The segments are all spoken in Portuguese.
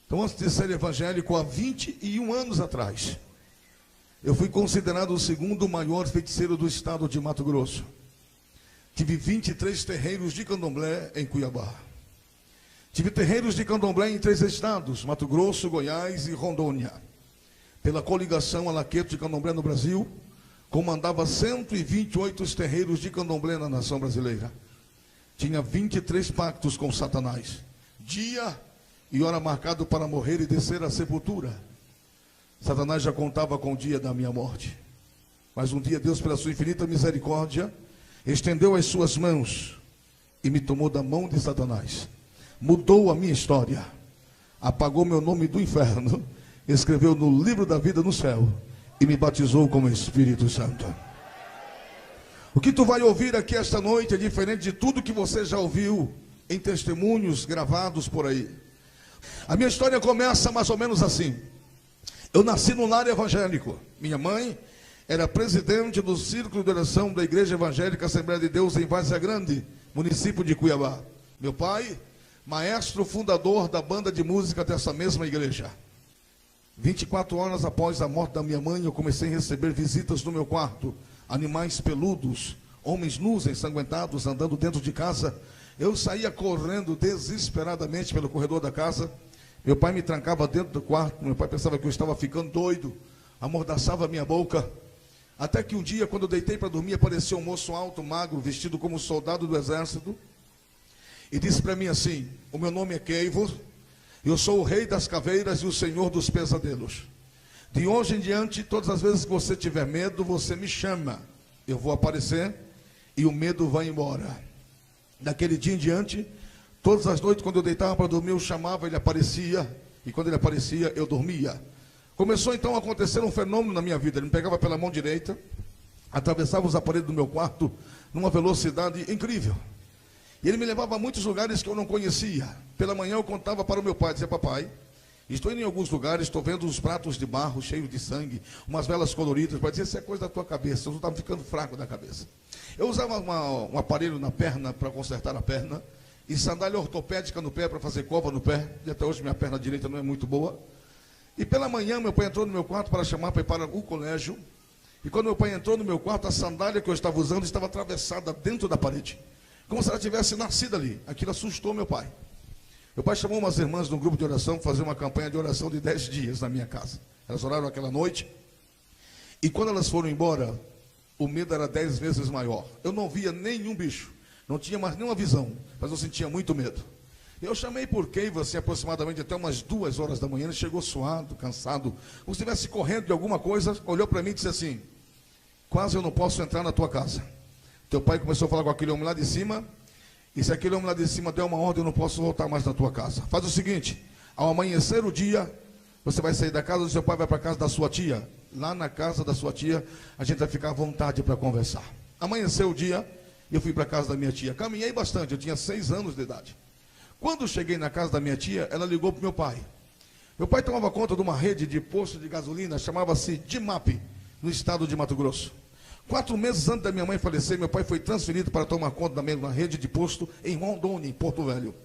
Então, antes de ser evangélico, há 21 anos atrás, eu fui considerado o segundo maior feiticeiro do estado de Mato Grosso. Tive 23 terreiros de candomblé em Cuiabá. Tive terreiros de candomblé em 3 estados, Mato Grosso, Goiás e Rondônia. Pela coligação Alaqueto de Candomblé no Brasil, comandava 128 terreiros de candomblé na nação brasileira. Tinha 23 pactos com Satanás. Dia e hora marcado para morrer e descer à sepultura. Satanás já contava com o dia da minha morte. Mas um dia Deus, pela sua infinita misericórdia, estendeu as suas mãos e me tomou da mão de Satanás. Mudou a minha história. Apagou meu nome do inferno. Escreveu no livro da vida no céu. E me batizou como Espírito Santo. O que tu vai ouvir aqui esta noite é diferente de tudo que você já ouviu em testemunhos gravados por aí. A minha história começa mais ou menos assim. Eu nasci num lar evangélico. Minha mãe era presidente do Círculo de Oração da Igreja Evangélica Assembleia de Deus em Várzea Grande, município de Cuiabá. Meu pai, maestro fundador da banda de música dessa mesma igreja. 24 horas após a morte da minha mãe, eu comecei a receber visitas no meu quarto. Animais peludos, homens nus, ensanguentados, andando dentro de casa. Eu saía correndo desesperadamente pelo corredor da casa. Meu pai me trancava dentro do quarto. Meu pai pensava que eu estava ficando doido. Amordaçava a minha boca. Até que um dia, quando eu deitei para dormir, apareceu um moço alto, magro, vestido como soldado do exército. E disse para mim assim: o meu nome é Keivo. Eu sou o rei das caveiras e o senhor dos pesadelos. De hoje em diante, todas as vezes que você tiver medo, você me chama. Eu vou aparecer e o medo vai embora. Daquele dia em diante, todas as noites, quando eu deitava para dormir, eu chamava, ele aparecia. E quando ele aparecia, eu dormia. Começou então a acontecer um fenômeno na minha vida. Ele me pegava pela mão direita, atravessava os aparelhos do meu quarto numa velocidade incrível. E ele me levava a muitos lugares que eu não conhecia. Pela manhã eu contava para o meu pai, dizia: papai, estou indo em alguns lugares, estou vendo uns pratos de barro cheios de sangue, umas velas coloridas. Pai dizia: isso é coisa da tua cabeça, eu estava ficando fraco da cabeça. Eu usava um aparelho na perna para consertar a perna, e sandália ortopédica no pé para fazer cova no pé, e até hoje minha perna direita não é muito boa. E pela manhã meu pai entrou no meu quarto para chamar para ir para o colégio, e quando meu pai entrou no meu quarto, a sandália que eu estava usando estava atravessada dentro da parede, como se ela tivesse nascido ali. Aquilo assustou meu pai. Meu pai chamou umas irmãs num grupo de oração para fazer uma campanha de oração de 10 dias na minha casa. Elas oraram aquela noite, e quando elas foram embora, o medo era 10 vezes maior. Eu não via nenhum bicho, não tinha mais nenhuma visão, mas eu sentia muito medo. Eu chamei por Keiva, assim, aproximadamente até umas 2 horas da manhã. Ele chegou suado, cansado, como se estivesse correndo de alguma coisa. Olhou para mim e disse assim: quase eu não posso entrar na tua casa. Teu pai começou a falar com aquele homem lá de cima, e se aquele homem lá de cima der uma ordem, eu não posso voltar mais na tua casa. Faz o seguinte: ao amanhecer o dia, você vai sair da casa do seu pai, vai para a casa da sua tia. Lá na casa da sua tia, a gente vai ficar à vontade para conversar. Amanheceu o dia, eu fui para a casa da minha tia. Caminhei bastante, eu tinha 6 anos de idade. Quando cheguei na casa da minha tia, ela ligou para o meu pai. Meu pai tomava conta de uma rede de posto de gasolina, chamava-se DIMAP, no estado de Mato Grosso. 4 meses antes da minha mãe falecer, meu pai foi transferido para tomar conta da mesma rede de posto em Rondônia, em Porto Velho.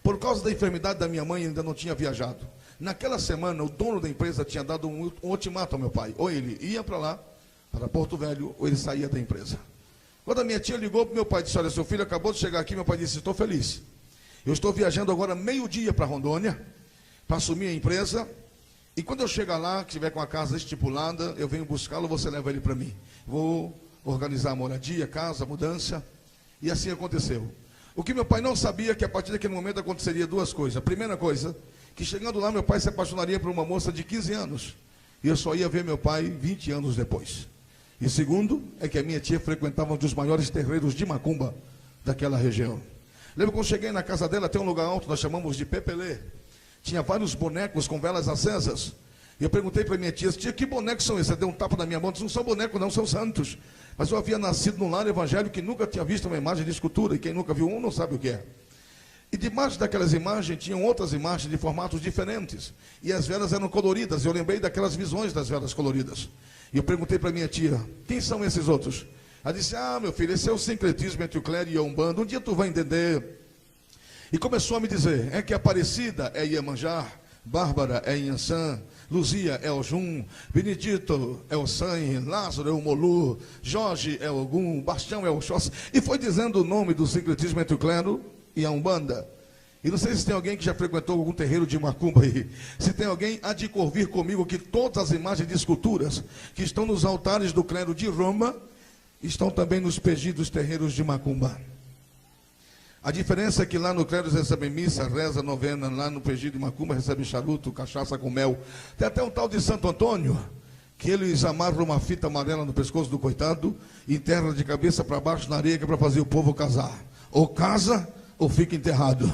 Por causa da enfermidade da minha mãe, ainda não tinha viajado. Naquela semana, o dono da empresa tinha dado um ultimato ao meu pai. Ou ele ia para lá, para Porto Velho, ou ele saía da empresa. Quando a minha tia ligou para o meu pai e disse: olha, seu filho acabou de chegar aqui, meu pai disse: estou feliz. Eu estou viajando agora meio-dia para Rondônia, para assumir a empresa, e quando eu chegar lá, que estiver com a casa estipulada, eu venho buscá-lo, você leva ele para mim. Vou organizar a moradia, casa, mudança, e assim aconteceu. O que meu pai não sabia é que a partir daquele momento aconteceria 2 coisas. A primeira coisa, que chegando lá, meu pai se apaixonaria por uma moça de 15 anos, e eu só ia ver meu pai 20 anos depois. E segundo, é que a minha tia frequentava um dos maiores terreiros de macumba daquela região. Lembro quando cheguei na casa dela, tem um lugar alto, nós chamamos de Pepelê. Tinha vários bonecos com velas acesas. E eu perguntei para minha tia: tia, que bonecos são esses? Ela deu um tapa na minha mão, disse: não são bonecos não, são santos. Mas eu havia nascido num lar evangélico que nunca tinha visto uma imagem de escultura, e quem nunca viu um não sabe o que é. E debaixo daquelas imagens tinham outras imagens de formatos diferentes. E as velas eram coloridas. Eu lembrei daquelas visões das velas coloridas. E eu perguntei para minha tia: quem são esses outros? Ela disse: ah, meu filho, esse é o sincretismo entre o clero e a Umbanda. Um dia tu vai entender. E começou a me dizer, é que Aparecida é Iemanjá, Bárbara é Inhansã, Luzia é Oxum, Benedito é Ossan, Lázaro é o Molu, Jorge é Ogum, Bastião é Oxóssi. E foi dizendo o nome do sincretismo entre o clero e a Umbanda. E não sei se tem alguém que já frequentou algum terreiro de macumba aí. Se tem alguém, há de convir comigo que todas as imagens de esculturas que estão nos altares do clero de Roma estão também nos PG dos terreiros de macumba. A diferença é que lá no clero eles recebem missa, reza, novena, lá no PG de macumba recebem charuto, cachaça com mel. Tem até um tal de Santo Antônio, que eles amarram uma fita amarela no pescoço do coitado e enterram de cabeça para baixo na areia, que é para fazer o povo casar. Ou casa, ou fica enterrado.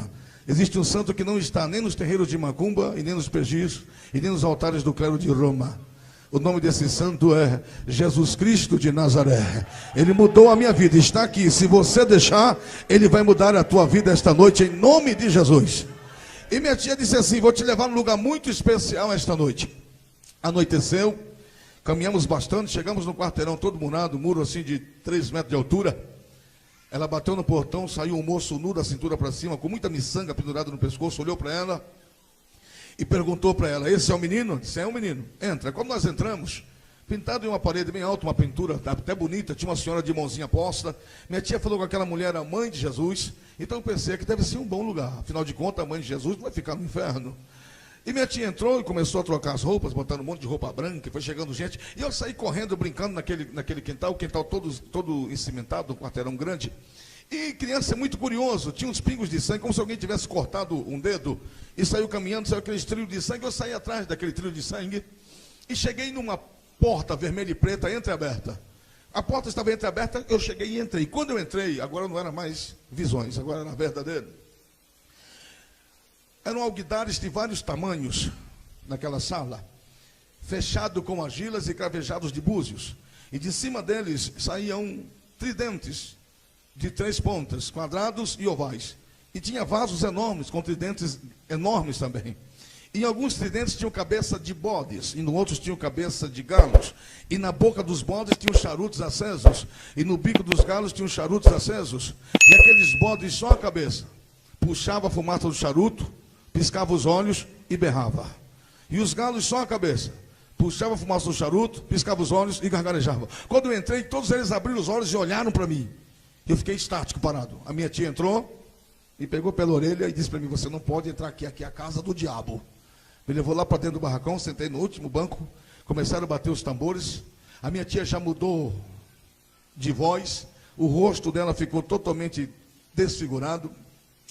Existe um santo que não está nem nos terreiros de macumba, e nem nos PGs, e nem nos altares do clero de Roma. O nome desse santo é Jesus Cristo de Nazaré. Ele mudou a minha vida, está aqui. Se você deixar, ele vai mudar a tua vida esta noite, em nome de Jesus. E minha tia disse assim, vou te levar num lugar muito especial esta noite. Anoiteceu, caminhamos bastante, chegamos no quarteirão todo murado, muro assim de 3 metros de altura. Ela bateu no portão, saiu um moço nu da cintura para cima, com muita miçanga pendurada no pescoço, olhou para ela e perguntou para ela, esse é o menino? Disse, é um menino. Entra. Quando nós entramos, pintado em uma parede bem alta, uma pintura até bonita, tinha uma senhora de mãozinha posta. Minha tia falou que aquela mulher era a mãe de Jesus, então eu pensei que deve ser um bom lugar. Afinal de contas, a mãe de Jesus não vai ficar no inferno. E minha tia entrou e começou a trocar as roupas, botando um monte de roupa branca, e foi chegando gente. E eu saí correndo, brincando naquele quintal, o quintal todo encimentado, um quarteirão grande. E criança é muito curioso, tinha uns pingos de sangue, como se alguém tivesse cortado um dedo, e saiu caminhando, saiu aquele trilho de sangue. Eu saí atrás daquele trilho de sangue, e cheguei numa porta vermelha e preta, entreaberta. A porta estava entreaberta, eu cheguei e entrei. Quando eu entrei, agora não era mais visões, agora era verdadeiro. Eram alguidares de vários tamanhos naquela sala, fechado com argilas e cravejados de búzios. E de cima deles saíam tridentes de 3 pontas, quadrados e ovais. E tinha vasos enormes, com tridentes enormes também. E alguns tridentes tinham cabeça de bodes, e no outros tinham cabeça de galos. E na boca dos bodes tinham charutos acesos, e no bico dos galos tinham charutos acesos. E aqueles bodes só a cabeça. Puxava a fumaça do charuto, piscava os olhos e berrava. E os galos só a cabeça. Puxava a fumaça do charuto, piscava os olhos e gargarejava. Quando eu entrei, todos eles abriram os olhos e olharam para mim. Eu fiquei estático, parado. A minha tia entrou, me pegou pela orelha e disse para mim, você não pode entrar aqui, aqui é a casa do diabo. Me levou lá para dentro do barracão, sentei no último banco, começaram a bater os tambores. A minha tia já mudou de voz, o rosto dela ficou totalmente desfigurado.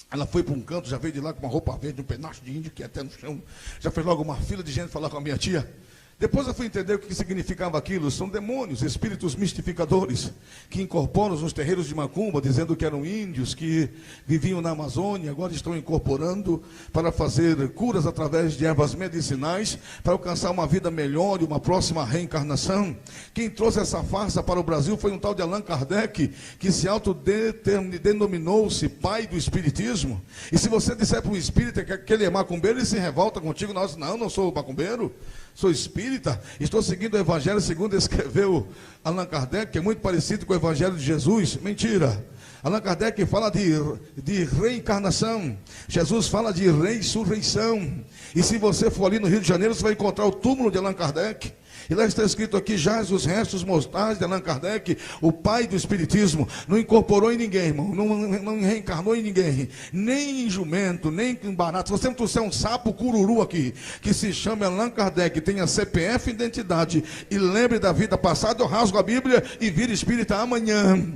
Ela foi para um canto, já veio de lá com uma roupa verde, um pedaço de índio que ia até no chão. Já fez logo uma fila de gente falar com a minha tia. Depois eu fui entender o que significava aquilo. São demônios, espíritos mistificadores, que incorporam nos terreiros de macumba, dizendo que eram índios, que viviam na Amazônia, agora estão incorporando para fazer curas através de ervas medicinais, para alcançar uma vida melhor e uma próxima reencarnação. Quem trouxe essa farsa para o Brasil foi um tal de Allan Kardec, que se autodenominou-se pai do espiritismo. E se você disser para um espírita que ele é macumbeiro, ele se revolta contigo. Não sou macumbeiro. Sou espírita, estou seguindo o evangelho segundo escreveu Allan Kardec, que é muito parecido com o evangelho de Jesus. Mentira. Allan Kardec fala de reencarnação. Jesus fala de ressurreição. E se você for ali no Rio de Janeiro, você vai encontrar o túmulo de Allan Kardec. E lá está escrito aqui, jaz os restos mortais de Allan Kardec, o pai do espiritismo. Não incorporou em ninguém, irmão. Não reencarnou em ninguém. Nem em jumento, nem em barato. Se você não trouxer um sapo cururu aqui, que se chama Allan Kardec, tenha CPF e identidade, e lembre da vida passada, eu rasgo a Bíblia e viro espírita amanhã.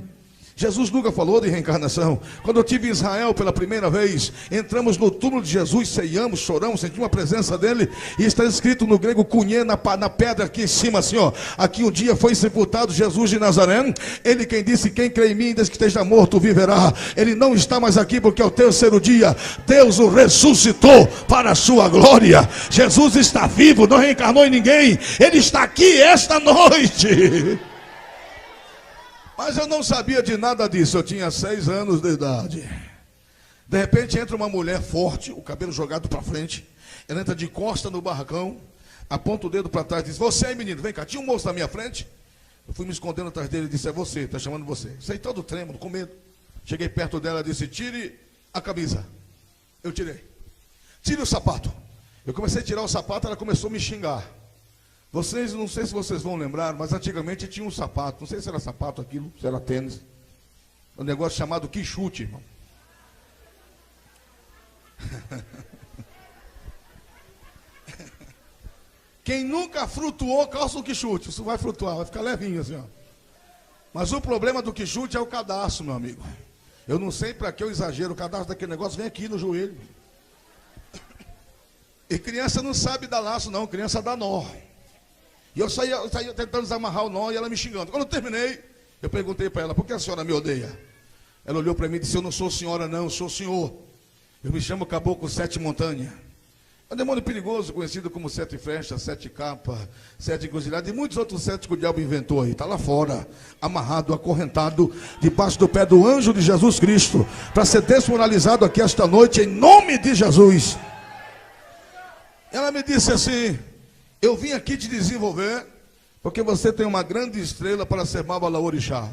Jesus nunca falou de reencarnação. Quando eu estive em Israel pela primeira vez, entramos no túmulo de Jesus, ceiamos, choramos, sentimos a presença dele, e está escrito no grego cunhê, na pedra aqui em cima, assim, ó. Aqui um dia foi sepultado Jesus de Nazaré. Ele quem disse, quem crê em mim, desde que esteja morto, viverá. Ele não está mais aqui porque ao 3º dia, Deus o ressuscitou para a sua glória. Jesus está vivo, não reencarnou em ninguém. Ele está aqui esta noite. Mas eu não sabia de nada disso, eu tinha 6 anos de idade. De repente entra uma mulher forte, o cabelo jogado para frente. Ela entra de costa no barracão, aponta o dedo para trás e diz, você aí menino, vem cá, tinha um moço na minha frente. Eu fui me escondendo atrás dele e disse, é você, está chamando você. Saí todo trêmulo, com medo. Cheguei perto dela e disse, tire a camisa. Eu tirei. Tire o sapato. Eu comecei a tirar o sapato, ela começou a me xingar. Vocês, não sei se vocês vão lembrar, mas antigamente tinha um sapato, não sei se era sapato aquilo, se era tênis. Um negócio chamado quichute, irmão. Quem nunca flutuou, calça o quichute. Isso vai flutuar, vai ficar levinho assim, ó. Mas o problema do quichute é o cadarço, meu amigo. Eu não sei para que eu exagero, o cadarço daquele negócio vem aqui no joelho. E criança não sabe dar laço, não. Criança dá nó. E eu saía tentando desamarrar o nó e ela me xingando. Quando eu terminei, eu perguntei para ela, por que a senhora me odeia? Ela olhou para mim e disse, eu não sou senhora não, eu sou senhor. Eu me chamo Caboclo Sete Montanha. É um demônio perigoso, conhecido como Sete Flechas, Sete Capas, Sete Encruzilhadas e muitos outros sete que o diabo inventou aí. Está lá fora, amarrado, acorrentado, debaixo do pé do anjo de Jesus Cristo, para ser desmoralizado aqui esta noite, em nome de Jesus. Ela me disse assim, eu vim aqui te desenvolver, porque você tem uma grande estrela para ser Babalaorixá.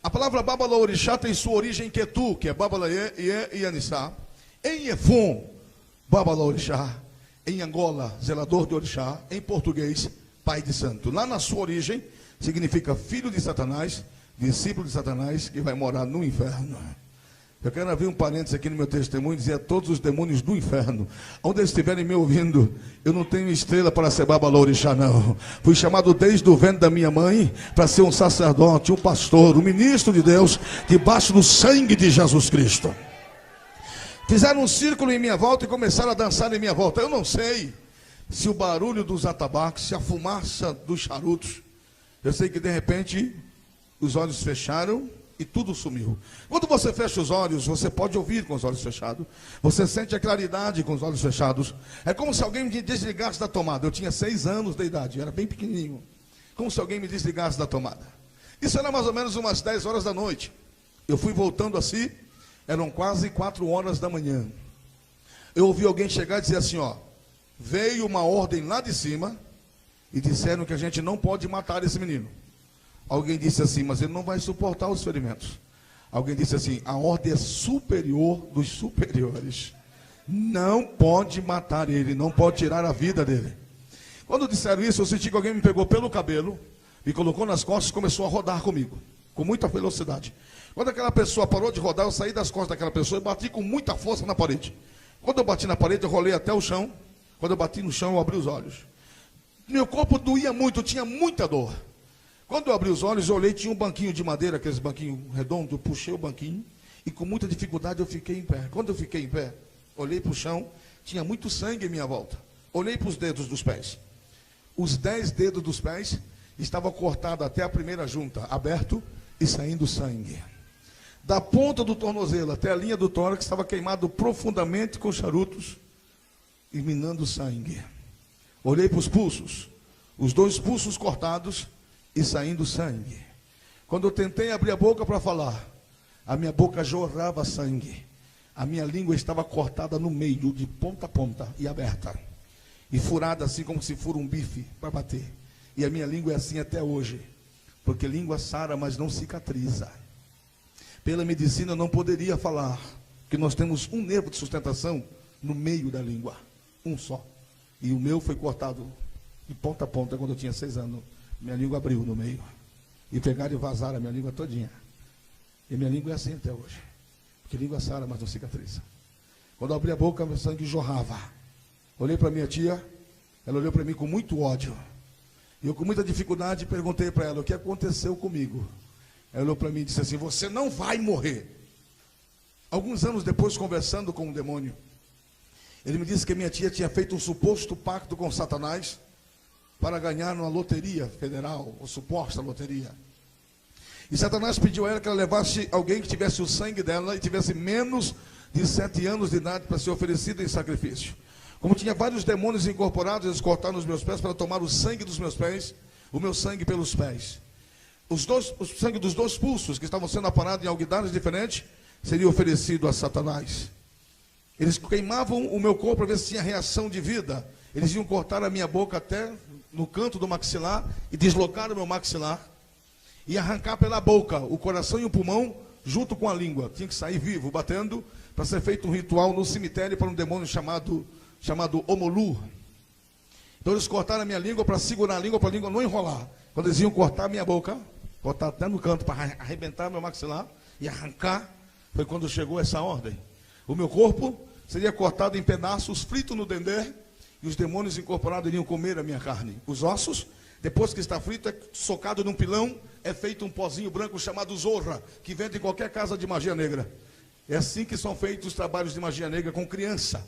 A palavra Babalaorixá tem sua origem em Ketu, que é Babalaê, Iê e Anissá. Em Efon, Babalaorixá. Em Angola, zelador de orixá. Em português, pai de santo. Lá na sua origem, significa filho de Satanás, discípulo de Satanás, que vai morar no inferno. Eu quero abrir um parênteses aqui no meu testemunho e dizer a todos os demônios do inferno, onde eles estiverem me ouvindo, eu não tenho estrela para ser Babalaorixá, não. Fui chamado desde o ventre da minha mãe para ser um sacerdote, um pastor, um ministro de Deus, debaixo do sangue de Jesus Cristo. Fizeram um círculo em minha volta e começaram a dançar em minha volta. Eu não sei se o barulho dos atabaques, se a fumaça dos charutos, eu sei que de repente os olhos fecharam e tudo sumiu. Quando você fecha os olhos, você pode ouvir com os olhos fechados. Você sente a claridade com os olhos fechados. É como se alguém me desligasse da tomada. Eu tinha 6 anos de idade, era bem pequenininho. Como se alguém me desligasse da tomada. Isso era mais ou menos umas 10 horas da noite. Eu fui voltando assim, eram quase 4 horas da manhã. Eu ouvi alguém chegar e dizer assim, ó, veio uma ordem lá de cima e disseram que a gente não pode matar esse menino. Alguém disse assim, mas ele não vai suportar os ferimentos. Alguém disse assim, a ordem é superior dos superiores. Não pode matar ele, não pode tirar a vida dele. Quando disseram isso, eu senti que alguém me pegou pelo cabelo, me colocou nas costas e começou a rodar comigo, com muita velocidade. Quando aquela pessoa parou de rodar, eu saí das costas daquela pessoa e bati com muita força na parede. Quando eu bati na parede, eu rolei até o chão. Quando eu bati no chão, eu abri os olhos. Meu corpo doía muito, tinha muita dor. Quando eu abri os olhos, eu olhei, tinha um banquinho de madeira, aqueles banquinhos redondos, eu puxei o banquinho e com muita dificuldade eu fiquei em pé. Quando eu fiquei em pé, olhei para o chão, tinha muito sangue em minha volta. Olhei para os dedos dos pés. Os 10 dedos dos pés estavam cortados até a primeira junta, aberto e saindo sangue. Da ponta do tornozelo até a linha do tórax estava queimado profundamente com charutos e minando sangue. Olhei para os pulsos, os 2 pulsos cortados e saindo sangue. Quando eu tentei abrir a boca para falar, a minha boca jorrava sangue. A minha língua estava cortada no meio, de ponta a ponta, e aberta. E furada assim como se for um bife para bater. E a minha língua é assim até hoje. Porque língua sara, mas não cicatriza. Pela medicina eu não poderia falar, porque nós temos um nervo de sustentação no meio da língua. Um só. E o meu foi cortado de ponta a ponta quando eu tinha 6 anos. Minha língua abriu no meio. E pegaram e vazaram a minha língua todinha. E minha língua é assim até hoje. Porque língua sara, mas não cicatriza. Quando eu abri a boca, meu sangue jorrava. Olhei para minha tia, ela olhou para mim com muito ódio. E eu com muita dificuldade perguntei para ela, o que aconteceu comigo? Ela olhou para mim e disse assim, você não vai morrer. Alguns anos depois, conversando com um demônio, ele me disse que minha tia tinha feito um suposto pacto com Satanás para ganhar uma loteria federal, ou suposta loteria. E Satanás pediu a ela que ela levasse alguém que tivesse o sangue dela e tivesse menos de 7 anos de idade para ser oferecido em sacrifício. Como tinha vários demônios incorporados, eles cortaram os meus pés para tomar o sangue dos meus pés, o meu sangue pelos pés. O sangue dos 2 pulsos que estavam sendo aparados em alguidares diferentes seria oferecido a Satanás. Eles queimavam o meu corpo para ver se tinha reação de vida. Eles iam cortar a minha boca até no canto do maxilar e deslocar o meu maxilar e arrancar pela boca o coração e o pulmão junto com a língua. Tinha que sair vivo, batendo para ser feito um ritual no cemitério para um demônio chamado Omolu. Então eles cortaram a minha língua para segurar a língua, para a língua não enrolar. Quando eles iam cortar a minha boca, botar até no canto para arrebentar meu maxilar e arrancar, foi quando chegou essa ordem. O meu corpo seria cortado em pedaços, frito no dendê, e os demônios incorporados iriam comer a minha carne. Os ossos, depois que está frito, é socado num pilão, é feito um pozinho branco chamado zorra, que vende em qualquer casa de magia negra. É assim que são feitos os trabalhos de magia negra com criança,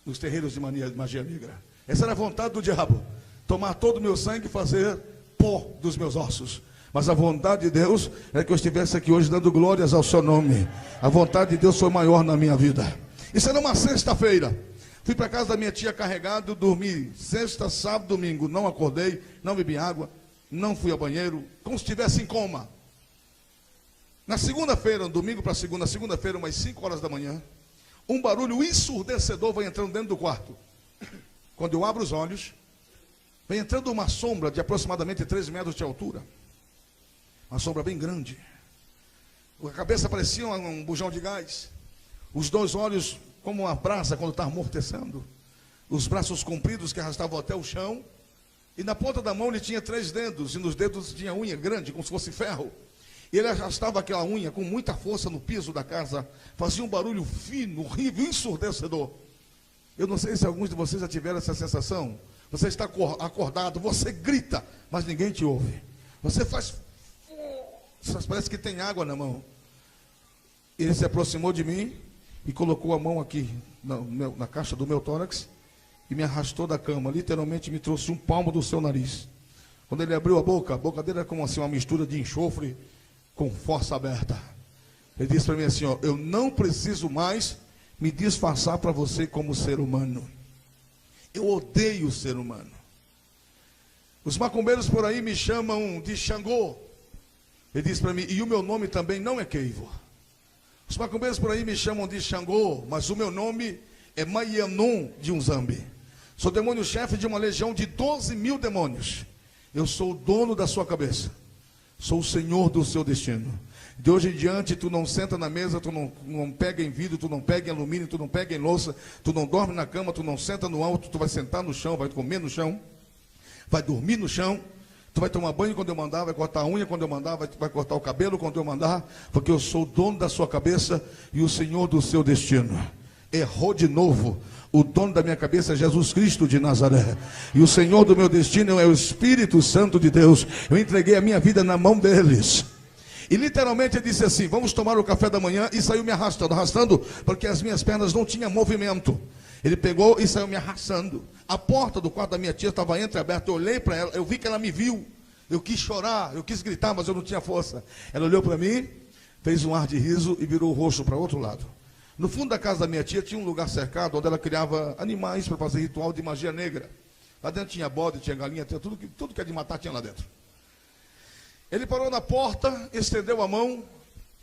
nos terreiros de magia negra. Essa era a vontade do diabo, tomar todo o meu sangue e fazer pó dos meus ossos. Mas a vontade de Deus é que eu estivesse aqui hoje dando glórias ao seu nome. A vontade de Deus foi maior na minha vida. Isso era uma sexta-feira. Fui para casa da minha tia carregado, dormi sexta, sábado, domingo. Não acordei, não bebi água, não fui ao banheiro, como se estivesse em coma. Na segunda-feira, domingo para segunda-feira, umas 5 horas da manhã, um barulho ensurdecedor vai entrando dentro do quarto. Quando eu abro os olhos, vem entrando uma sombra de aproximadamente 13 metros de altura. Uma sombra bem grande. A cabeça parecia um bujão de gás. Os 2 olhos como uma brasa quando está amortecendo. Os braços compridos que arrastavam até o chão. E na ponta da mão ele tinha 3 dedos. E nos dedos tinha unha grande, como se fosse ferro. E ele arrastava aquela unha com muita força no piso da casa. Fazia um barulho fino, horrível, ensurdecedor. Eu não sei se alguns de vocês já tiveram essa sensação. Você está acordado, você grita, mas ninguém te ouve. Você faz... parece que tem água na mão. Ele se aproximou de mim e colocou a mão aqui na caixa do meu tórax e me arrastou da cama. Literalmente me trouxe um palmo do seu nariz. Quando ele abriu a boca dele era como assim, uma mistura de enxofre com força aberta. Ele disse para mim assim, ó, eu não preciso mais me disfarçar para você como ser humano. Eu odeio o ser humano. Os macumbeiros por aí me chamam de Xangô. Ele disse para mim, e o meu nome também não é Keivo. Os macumbeiros por aí me chamam de Xangô, mas o meu nome é Maianon de Unzambi. Sou demônio-chefe de uma legião de 12 mil demônios. Eu sou o dono da sua cabeça. Sou o senhor do seu destino. De hoje em diante, tu não senta na mesa, tu não pega em vidro, tu não pega em alumínio, tu não pega em louça, tu não dorme na cama, tu não senta no alto, tu vai sentar no chão, vai comer no chão, vai dormir no chão, tu vai tomar banho quando eu mandar, vai cortar a unha quando eu mandar, vai cortar o cabelo quando eu mandar, porque eu sou o dono da sua cabeça e o senhor do seu destino. Errou de novo. O dono da minha cabeça é Jesus Cristo de Nazaré. E o Senhor do meu destino é o Espírito Santo de Deus. Eu entreguei a minha vida na mão deles. E literalmente ele disse assim, vamos tomar o café da manhã, e saiu me arrastando, porque as minhas pernas não tinham movimento. Ele pegou e saiu me arrastando. A porta do quarto da minha tia estava entreaberta, eu olhei para ela, eu vi que ela me viu. Eu quis chorar, eu quis gritar, mas eu não tinha força. Ela olhou para mim, fez um ar de riso e virou o rosto para o outro lado. No fundo da casa da minha tia tinha um lugar cercado, onde ela criava animais para fazer ritual de magia negra. Lá dentro tinha bode, tinha galinha, tinha tudo que é de matar tinha lá dentro. Ele parou na porta, estendeu a mão,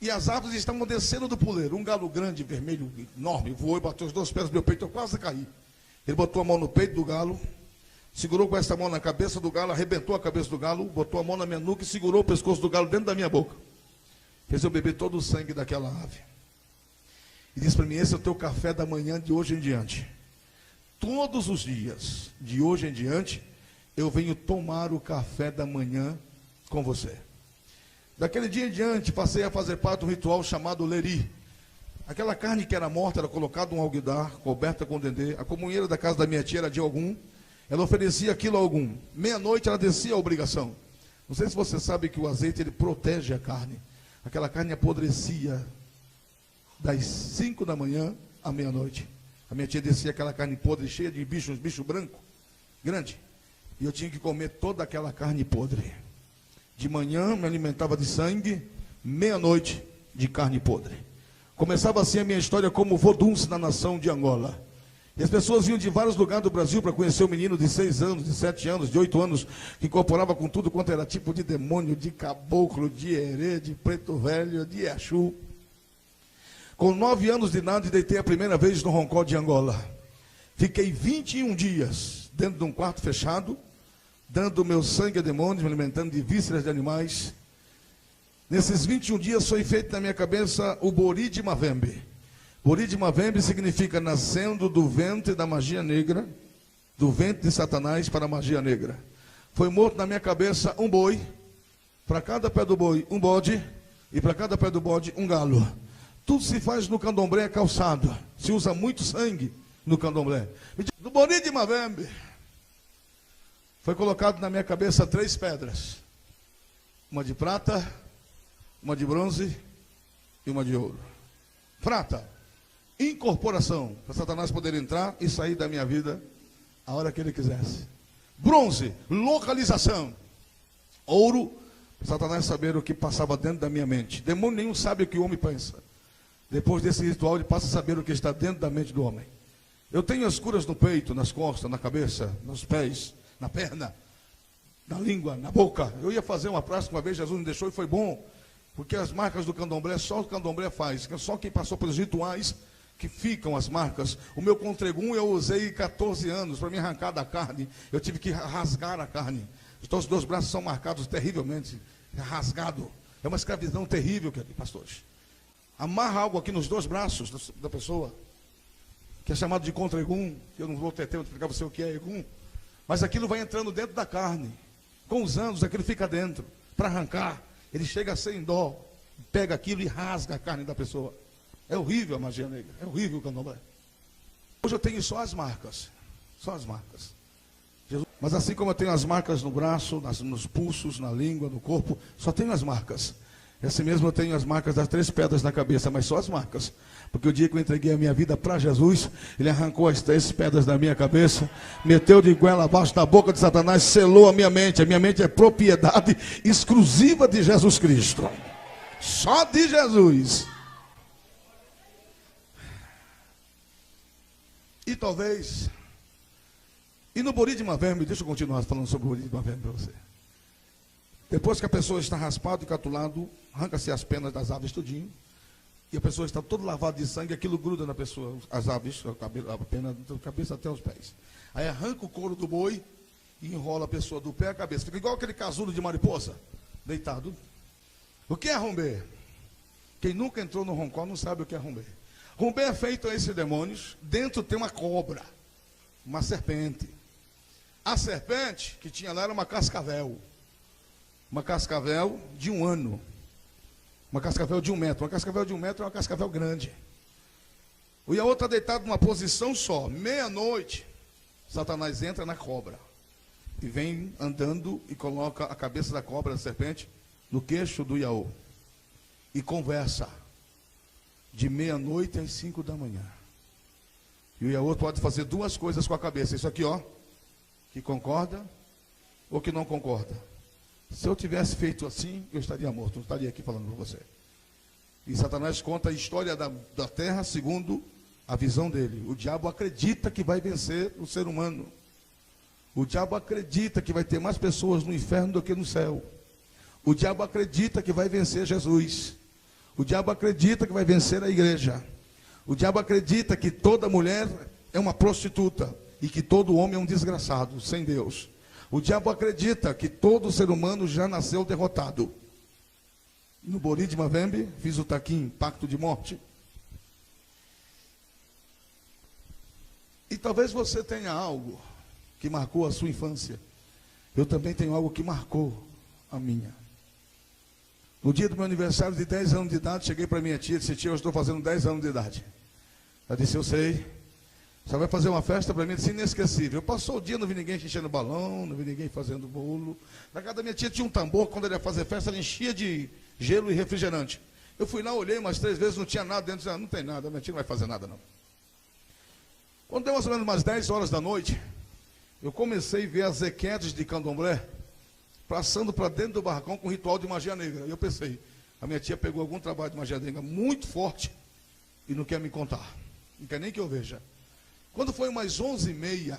e as aves estavam descendo do puleiro. Um galo grande, vermelho, enorme, voou e bateu os 2 pés no meu peito, eu quase caí. Ele botou a mão no peito do galo, segurou com essa mão na cabeça do galo, arrebentou a cabeça do galo, botou a mão na minha nuca e segurou o pescoço do galo dentro da minha boca. Fez eu beber todo o sangue daquela ave. E disse para mim, esse é o teu café da manhã de hoje em diante. Todos os dias, de hoje em diante, eu venho tomar o café da manhã com você. Daquele dia em diante, passei a fazer parte de um ritual chamado Leri. Aquela carne que era morta era colocada num alguidar, coberta com dendê. A comunheira da casa da minha tia era de algum. Ela oferecia aquilo a algum. Meia-noite ela descia a obrigação. Não sei se você sabe que o azeite ele protege a carne. Aquela carne apodrecia das 5 da manhã à meia-noite. A minha tia descia aquela carne podre, cheia de bichos, uns bichos brancos, grande. E eu tinha que comer toda aquela carne podre. De manhã me alimentava de sangue, meia-noite de carne podre. Começava assim a minha história como vodunce na nação de Angola. E as pessoas vinham de vários lugares do Brasil para conhecer o menino de 6 anos, de 7 anos, de 8 anos, que incorporava com tudo quanto era tipo de demônio, de caboclo, de herê, de preto velho, de Exu. Com 9 anos de idade, deitei a primeira vez no roncó de Angola. Fiquei 21 dias dentro de um quarto fechado, dando meu sangue a demônios, me alimentando de vísceras de animais. Nesses 21 dias foi feito na minha cabeça o Bori de Mavembe. Bori de Mavembe significa nascendo do ventre da magia negra, do ventre de Satanás para a magia negra. Foi morto na minha cabeça um boi, para cada pé do boi um bode, e para cada pé do bode um galo. Tudo se faz no candomblé calçado. Se usa muito sangue no candomblé. Do Bori de Mavembe foi colocado na minha cabeça 3 pedras. Uma de prata, uma de bronze e uma de ouro. Prata, incorporação, para Satanás poder entrar e sair da minha vida a hora que ele quisesse. Bronze, localização. Ouro, para Satanás saber o que passava dentro da minha mente. Demônio nenhum sabe o que o homem pensa. Depois desse ritual, ele passa a saber o que está dentro da mente do homem. Eu tenho as curas no peito, nas costas, na cabeça, nos pés, na perna, na língua, na boca. Eu ia fazer uma prática uma vez, Jesus me deixou e foi bom. Porque as marcas do candomblé, só o candomblé faz. Só quem passou pelos rituais que ficam as marcas. O meu contregum eu usei 14 anos para me arrancar da carne. Eu tive que rasgar a carne. Os 2 braços são marcados terrivelmente, rasgado. É uma escravidão terrível, pastores. Amarra algo aqui nos 2 braços da pessoa, que é chamado de contregum. Eu não vou ter tempo de explicar para você o que é egum. Mas aquilo vai entrando dentro da carne. Com os anos, aquilo fica dentro. Para arrancar, ele chega sem dó. Pega aquilo e rasga a carne da pessoa. É horrível a magia negra. É horrível o candomblé. Hoje eu tenho só as marcas. Só as marcas. Jesus. Mas assim como eu tenho as marcas no braço, nos pulsos, na língua, no corpo, só tenho as marcas. Assim mesmo eu tenho as marcas das 3 pedras na cabeça, mas só as marcas. Porque o dia que eu entreguei a minha vida para Jesus, ele arrancou as 3 pedras da minha cabeça, meteu de goela abaixo da boca de Satanás, selou a minha mente. A minha mente é propriedade exclusiva de Jesus Cristo. Só de Jesus. E talvez... E no Bori de Mavembe, deixa eu continuar falando sobre o Bori de Mavembe para você. Depois que a pessoa está raspada e catulado, arranca-se as penas das aves tudinho, e a pessoa está toda lavada de sangue, aquilo gruda na pessoa, as aves, a pena da cabeça até os pés. Aí arranca o couro do boi e enrola a pessoa do pé à cabeça. Fica igual aquele casulo de mariposa, deitado. O que é rombê? Quem nunca entrou no roncó não sabe o que é rombê. Rombê é feito a esses demônios, dentro tem uma cobra, uma serpente. A serpente que tinha lá era uma cascavel. Uma cascavel de 1 ano. Uma cascavel de 1 metro. Uma cascavel de 1 metro é uma cascavel grande. O Iaô está deitado numa posição só. Meia-noite, Satanás entra na cobra. E vem andando e coloca a cabeça da cobra, da serpente, no queixo do Iaô. E conversa. De meia-noite às 5 da manhã. E o Iaô pode fazer 2 coisas com a cabeça. Isso aqui, ó. Que concorda ou que não concorda. Se eu tivesse feito assim, eu estaria morto, não estaria aqui falando com você. E Satanás conta a história da terra segundo a visão dele. O diabo acredita que vai vencer o ser humano. O diabo acredita que vai ter mais pessoas no inferno do que no céu. O diabo acredita que vai vencer Jesus. O diabo acredita que vai vencer a igreja. O diabo acredita que toda mulher é uma prostituta e que todo homem é um desgraçado, sem Deus. O diabo acredita que todo ser humano já nasceu derrotado. No Bori de Mavembe, fiz o taquim, pacto de morte. E talvez você tenha algo que marcou a sua infância. Eu também tenho algo que marcou a minha. No dia do meu aniversário de 10 anos de idade, cheguei para minha tia e disse: tia, eu estou fazendo 10 anos de idade. Ela disse: eu sei. Você vai fazer uma festa para mim? Disse: inesquecível. Passou o dia, não vi ninguém enchendo balão, não vi ninguém fazendo bolo. Na casa da minha tia tinha um tambor, quando ele ia fazer festa, ela enchia de gelo e refrigerante. Eu fui lá, olhei umas 3 vezes, não tinha nada dentro. Disse: não tem nada, minha tia não vai fazer nada não. Quando deu mais ou menos umas 10 horas da noite, eu comecei a ver as equetes de candomblé passando para dentro do barracão com ritual de magia negra. E eu pensei, a minha tia pegou algum trabalho de magia negra muito forte e não quer me contar. Não quer nem que eu veja. Quando foi umas 11h30,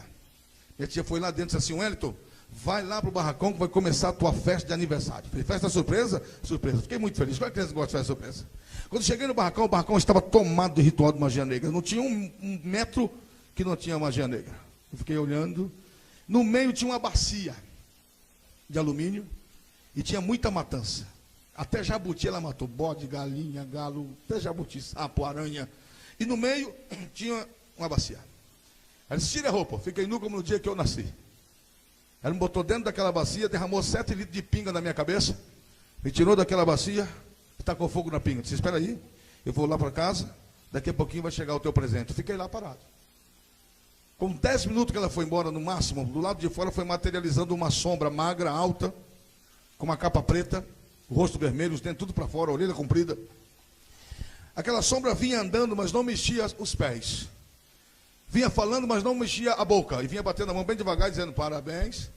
minha tia foi lá dentro e disse assim: Wellington, vai lá para o barracão que vai começar a tua festa de aniversário. Falei: festa surpresa? Surpresa. Fiquei muito feliz. Qual é que gosta de festa surpresa? Quando cheguei no barracão, o barracão estava tomado de ritual de magia negra. Não tinha um metro que não tinha magia negra. Eu fiquei olhando. No meio tinha uma bacia de alumínio e tinha muita matança. Até jabuti ela matou. Bode, galinha, galo, até jabuti, sapo, aranha. E no meio tinha uma bacia. Ela disse, tire a roupa, fiquei nu como no dia que eu nasci. Ela me botou dentro daquela bacia, derramou 7 litros de pinga na minha cabeça, me tirou daquela bacia e tacou fogo na pinga. Disse, espera aí, eu vou lá para casa, daqui a pouquinho vai chegar o teu presente. Fiquei lá parado. Com 10 minutos que ela foi embora, no máximo, do lado de fora foi materializando uma sombra magra, alta, com uma capa preta, o rosto vermelho, os dentes tudo para fora, a orelha comprida. Aquela sombra vinha andando, mas não mexia os pés. Vinha falando, mas não mexia a boca. E vinha batendo a mão bem devagar, dizendo, parabéns,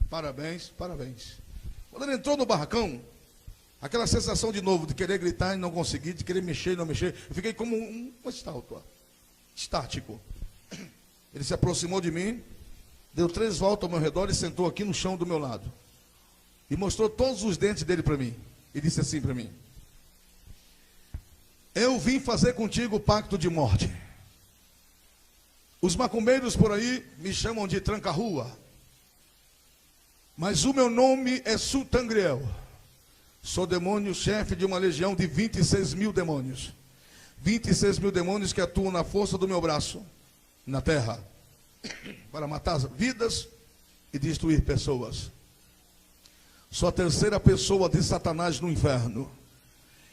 parabéns, parabéns. Quando ele entrou no barracão, aquela sensação de novo, de querer gritar e não conseguir, de querer mexer e não mexer, eu fiquei como um estático. Ele se aproximou de mim, deu 3 voltas ao meu redor e sentou aqui no chão do meu lado. E mostrou todos os dentes dele para mim. E disse assim para mim, eu vim fazer contigo o pacto de morte. Os macumbeiros por aí me chamam de tranca-rua. Mas o meu nome é Sultangriel. Sou demônio, chefe de uma legião de 26 mil demônios. 26 mil demônios que atuam na força do meu braço, na terra, para matar vidas e destruir pessoas. Sou a terceira pessoa de Satanás no inferno.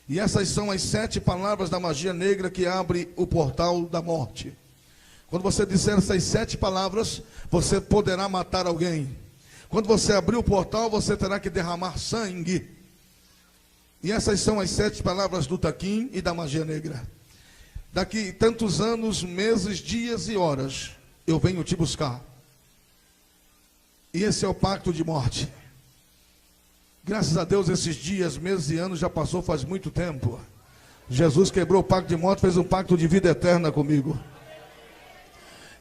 E essas são as 7 palavras da magia negra que abre o portal da morte. Quando você disser essas 7 palavras, você poderá matar alguém. Quando você abrir o portal, você terá que derramar sangue. E essas são as 7 palavras do Taquim e da magia negra. Daqui tantos anos, meses, dias e horas, eu venho te buscar. E esse é o pacto de morte. Graças a Deus, esses dias, meses e anos já passou faz muito tempo. Jesus quebrou o pacto de morte, fez um pacto de vida eterna comigo.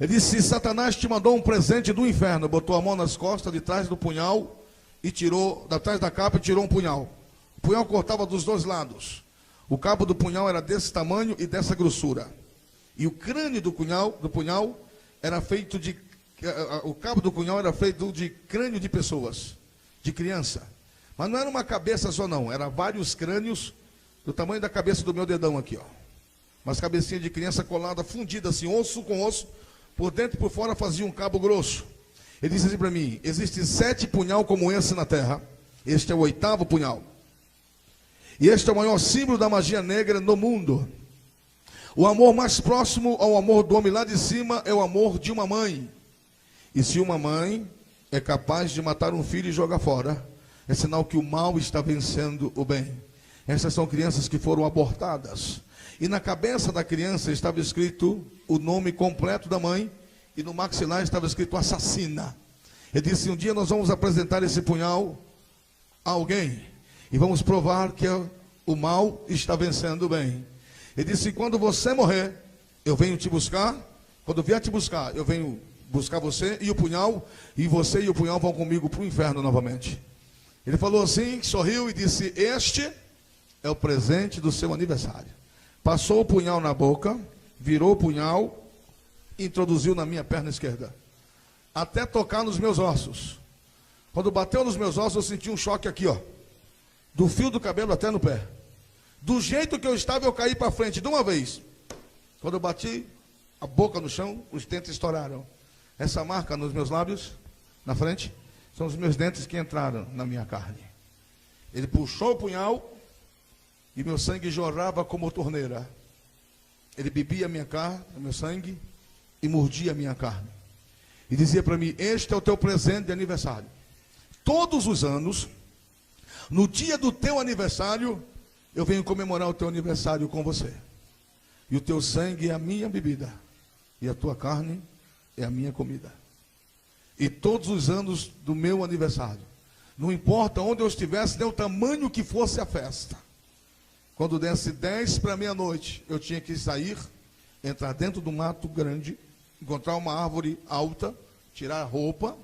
Ele disse, Satanás te mandou um presente do inferno. Botou a mão nas costas, de trás do punhal, e tirou, de trás da capa, e tirou um punhal. O punhal cortava dos 2 lados. O cabo do punhal era desse tamanho e dessa grossura. E o crânio do punhal era feito de... O cabo do punhal era feito de crânio de pessoas, de criança. Mas não era uma cabeça só não, era vários crânios do tamanho da cabeça do meu dedão aqui, ó. Umas cabecinhas de criança colada, fundida assim, osso com osso, por dentro e por fora fazia um cabo grosso. Ele disse assim para mim, existem 7 punhal como esse na terra, este é o 8º punhal. E este é o maior símbolo da magia negra no mundo. O amor mais próximo ao amor do homem lá de cima é o amor de uma mãe. E se uma mãe é capaz de matar um filho e jogar fora, é sinal que o mal está vencendo o bem. Essas são crianças que foram abortadas. E na cabeça da criança estava escrito o nome completo da mãe. E no maxilar estava escrito assassina. Ele disse, um dia nós vamos apresentar esse punhal a alguém. E vamos provar que o mal está vencendo o bem. Ele disse, quando você morrer, eu venho te buscar. Quando vier te buscar, eu venho buscar você e o punhal. E você e o punhal vão comigo para o inferno novamente. Ele falou assim, sorriu e disse, este é o presente do seu aniversário. Passou o punhal na boca, virou o punhal e introduziu na minha perna esquerda. Até tocar nos meus ossos. Quando bateu nos meus ossos, eu senti um choque aqui, ó. Do fio do cabelo até no pé. Do jeito que eu estava, eu caí para frente de uma vez. Quando eu bati a boca no chão, os dentes estouraram. Essa marca nos meus lábios, na frente, são os meus dentes que entraram na minha carne. Ele puxou o punhal e meu sangue jorrava como torneira. Ele bebia a minha carne, o meu sangue, e mordia a minha carne. E dizia para mim, este é o teu presente de aniversário. Todos os anos, no dia do teu aniversário, eu venho comemorar o teu aniversário com você. E o teu sangue é a minha bebida. E a tua carne é a minha comida. E todos os anos do meu aniversário, não importa onde eu estivesse, nem o tamanho que fosse a festa. Quando desse 10 para meia-noite, eu tinha que sair, entrar dentro do mato grande, encontrar uma árvore alta, tirar a roupa,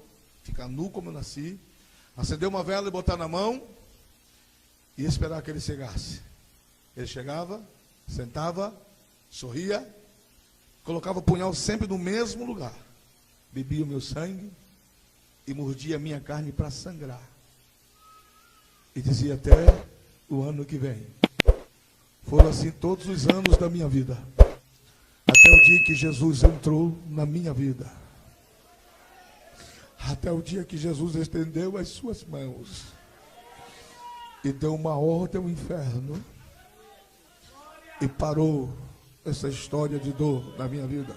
ficar nu como eu nasci, acender uma vela e botar na mão, e esperar que ele chegasse. Ele chegava, sentava, sorria, colocava o punhal sempre no mesmo lugar, bebia o meu sangue e mordia a minha carne para sangrar. E dizia até o ano que vem. Foram assim todos os anos da minha vida. Até o dia que Jesus entrou na minha vida. Até o dia que Jesus estendeu as suas mãos e deu uma ordem ao inferno e parou essa história de dor na minha vida.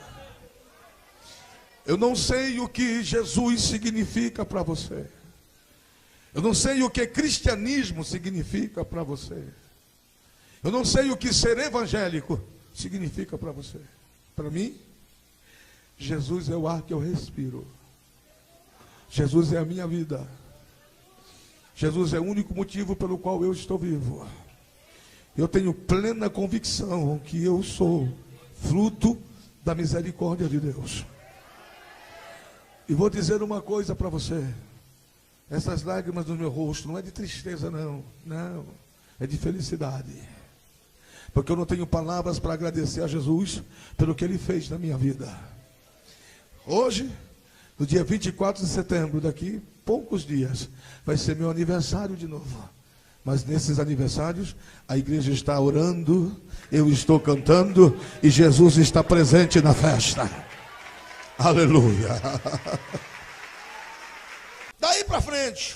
Eu não sei o que Jesus significa para você. Eu não sei o que cristianismo significa para você. Eu não sei o que ser evangélico significa para você. Para mim, Jesus é o ar que eu respiro. Jesus é a minha vida. Jesus é o único motivo pelo qual eu estou vivo. Eu tenho plena convicção que eu sou fruto da misericórdia de Deus. E vou dizer uma coisa para você. Essas lágrimas no meu rosto não é de tristeza, não. Não, é de felicidade. Porque eu não tenho palavras para agradecer a Jesus pelo que Ele fez na minha vida. Hoje, no dia 24 de setembro, daqui poucos dias, vai ser meu aniversário de novo. Mas nesses aniversários, a igreja está orando, eu estou cantando e Jesus está presente na festa. Aleluia. Daí para frente,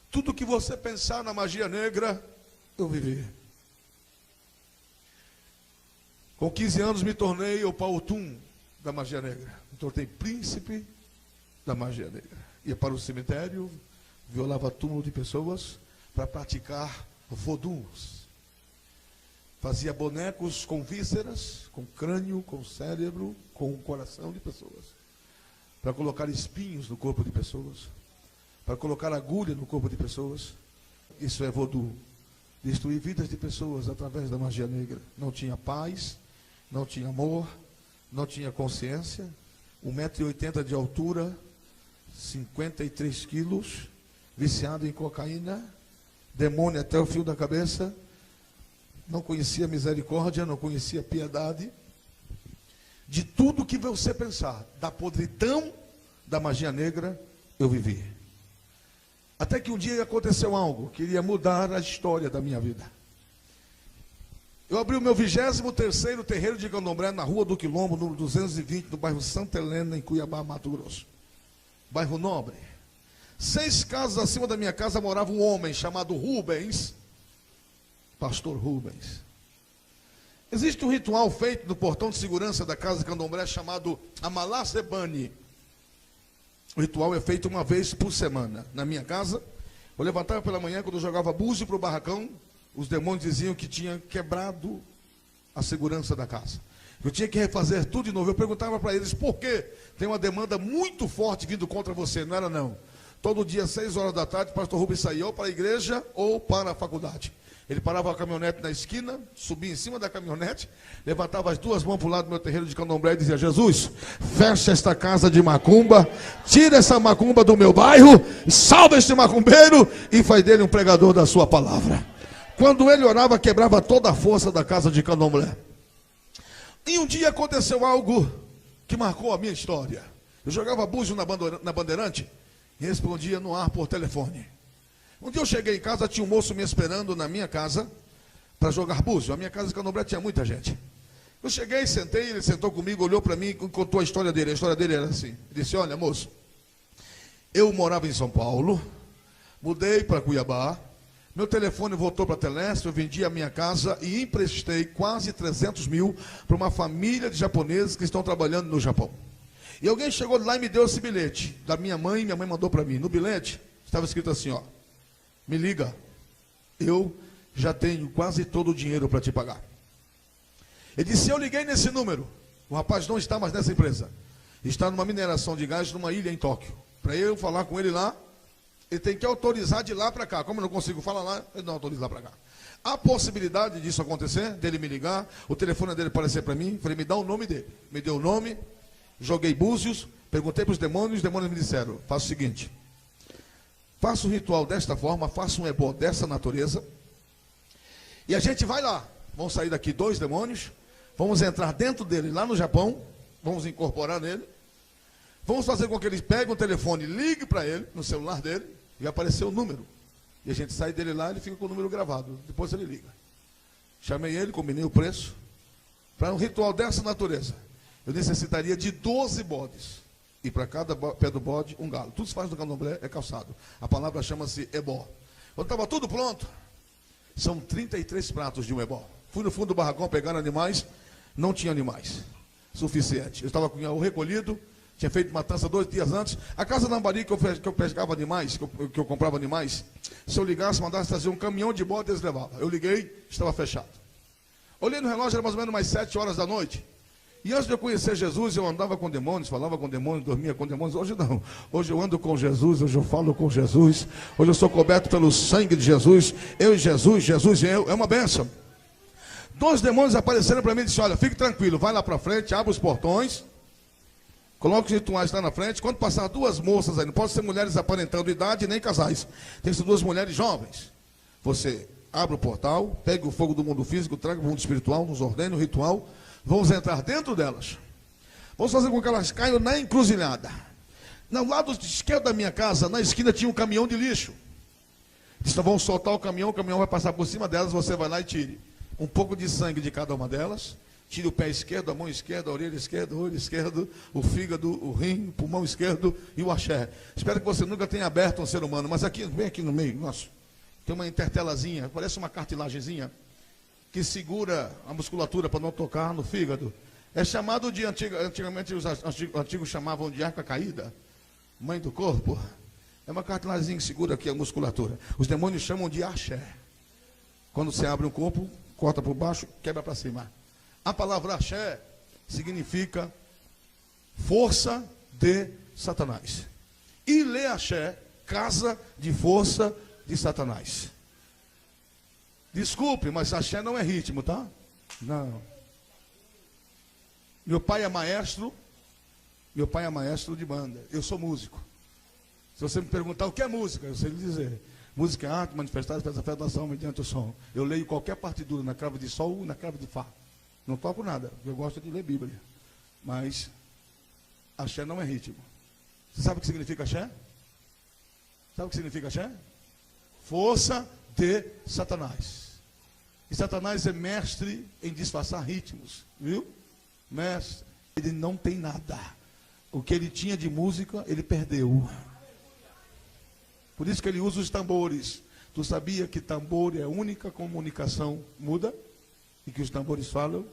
tudo que você pensar na magia negra, eu vivi. Com 15 anos me tornei o Pautum da magia negra. Me tornei príncipe da magia negra. Ia para o cemitério, violava túmulo de pessoas para praticar voduns. Fazia bonecos com vísceras, com crânio, com cérebro, com o coração de pessoas. Para colocar espinhos no corpo de pessoas. Para colocar agulha no corpo de pessoas. Isso é vodu. Destruir vidas de pessoas através da magia negra. Não tinha paz, não tinha amor, não tinha consciência. 1,80 m de altura, 53 quilos, viciado em cocaína, demônio até o fio da cabeça, não conhecia misericórdia, não conhecia piedade. De tudo que você pensar, da podridão da magia negra, eu vivi. Até que um dia aconteceu algo que iria mudar a história da minha vida. Eu abri o meu 23º terreiro de Candomblé na Rua do Quilombo, número 220, no bairro Santa Helena, em Cuiabá, Mato Grosso. Bairro nobre. 6 casas acima da minha casa morava um homem chamado Rubens, pastor Rubens. Existe um ritual feito no portão de segurança da casa de Candomblé chamado Amalá Sebani. O ritual é feito uma vez por semana. Na minha casa, eu levantava pela manhã, quando eu jogava búzio para o barracão, os demônios diziam que tinha quebrado a segurança da casa. Eu tinha que refazer tudo de novo. Eu perguntava para eles, por quê? Tem uma demanda muito forte vindo contra você. Não era não. Todo dia, 6 horas da tarde, o pastor Rubens saía ou para a igreja ou para a faculdade. Ele parava a caminhonete na esquina, subia em cima da caminhonete, levantava as 2 mãos para o lado do meu terreiro de Candomblé e dizia, Jesus, fecha esta casa de macumba, tira essa macumba do meu bairro, salva este macumbeiro e faz dele um pregador da sua palavra. Quando ele orava, quebrava toda a força da casa de Candomblé. E um dia aconteceu algo que marcou a minha história. Eu jogava búzio na Bandeirante e respondia no ar por telefone. Um dia eu cheguei em casa, tinha um moço me esperando na minha casa para jogar búzio. A minha casa de Candomblé tinha muita gente. Eu cheguei, sentei, ele sentou comigo, olhou para mim e contou a história dele. A história dele era assim. Ele disse, olha moço, eu morava em São Paulo, mudei para Cuiabá, meu telefone voltou para a Telesp, eu vendi a minha casa e emprestei quase 300 mil para uma família de japoneses que estão trabalhando no Japão. E alguém chegou lá e me deu esse bilhete da minha mãe mandou para mim. No bilhete estava escrito assim, ó, me liga, eu já tenho quase todo o dinheiro para te pagar. Ele disse, eu liguei nesse número, o rapaz não está mais nessa empresa, está numa mineração de gás numa ilha em Tóquio. Para eu falar com ele lá, ele tem que autorizar de lá para cá. Como eu não consigo falar lá, ele não autoriza lá para cá. A possibilidade disso acontecer, dele me ligar, o telefone dele aparecer para mim, falei, me dá o nome dele. Me deu o nome, joguei búzios, perguntei para os demônios me disseram, faça o seguinte, faça um ritual desta forma, faça um ebó dessa natureza, e a gente vai lá, vamos sair daqui 2 demônios, vamos entrar dentro dele, lá no Japão, vamos incorporar nele, vamos fazer com que ele pegue o telefone, ligue para ele, no celular dele, e aparecer o número, e a gente sai dele lá, ele fica com o número gravado, depois ele liga. Chamei ele, combinei o preço, Para um ritual dessa natureza, eu necessitaria de 12 bodes. E para cada pé do bode, um galo. Tudo se faz no candomblé, é calçado. A palavra chama-se ebó. Quando estava tudo pronto, são 33 pratos de um ebó. Fui no fundo do barracão pegar animais, não tinha animais suficiente. Eu estava com o recolhido, tinha feito matança 2 dias antes. A casa da Ambari que eu pescava animais, que eu comprava animais, se eu ligasse, mandasse trazer um caminhão de bode, eles levavam. Eu liguei, estava fechado. Olhei no relógio, era mais ou menos umas 7 horas da noite. E antes de eu conhecer Jesus, eu andava com demônios, falava com demônios, dormia com demônios. Hoje não. Hoje eu ando com Jesus, hoje eu falo com Jesus. Hoje eu sou coberto pelo sangue de Jesus. Eu e Jesus, Jesus e eu. É uma bênção. 2 demônios apareceram para mim e disseram: olha, fique tranquilo, vai lá para frente, abre os portões, coloca os rituais lá na frente. Quando passar 2 moças aí, não pode ser mulheres aparentando idade, nem casais. Tem que ser 2 mulheres jovens. Você abre o portal, pega o fogo do mundo físico, traga o mundo espiritual, nos ordene o ritual. Vamos entrar dentro delas. Vamos fazer com que elas caiam na encruzilhada. No lado esquerdo da minha casa, na esquina, tinha um caminhão de lixo. Disse: então vamos soltar o caminhão vai passar por cima delas, você vai lá e tire um pouco de sangue de cada uma delas. Tire o pé esquerdo, a mão esquerda, a orelha esquerda, o olho esquerdo, o fígado, o rim, o pulmão esquerdo e o axé. Espero que você nunca tenha aberto um ser humano, mas aqui, bem aqui no meio, nossa, tem uma intertelazinha, parece uma cartilagemzinha, que segura a musculatura para não tocar no fígado. É chamado de, antigamente os antigos chamavam de arca caída, mãe do corpo. É uma cartilagemzinha que segura aqui a musculatura. Os demônios chamam de axé. Quando você abre um corpo, corta por baixo, quebra para cima. A palavra axé significa força de Satanás. Ilê axé, casa de força de Satanás. Desculpe, mas axé não é ritmo, tá? Não. Meu pai é maestro de banda. Eu sou músico. Se você me perguntar o que é música, eu sei lhe dizer. Música é arte manifestada pela fé da ação mediante o som. Eu leio qualquer partitura na clave de sol e na clave de fá. Não toco nada, eu gosto de ler Bíblia. Mas axé não é ritmo. Você sabe o que significa axé? Sabe o que significa axé? Força de Satanás. E Satanás é mestre em disfarçar ritmos, viu? Mestre. Ele não tem nada. O que ele tinha de música, ele perdeu. Por isso que ele usa os tambores. Tu sabia que tambor é a única comunicação muda? E que os tambores falam?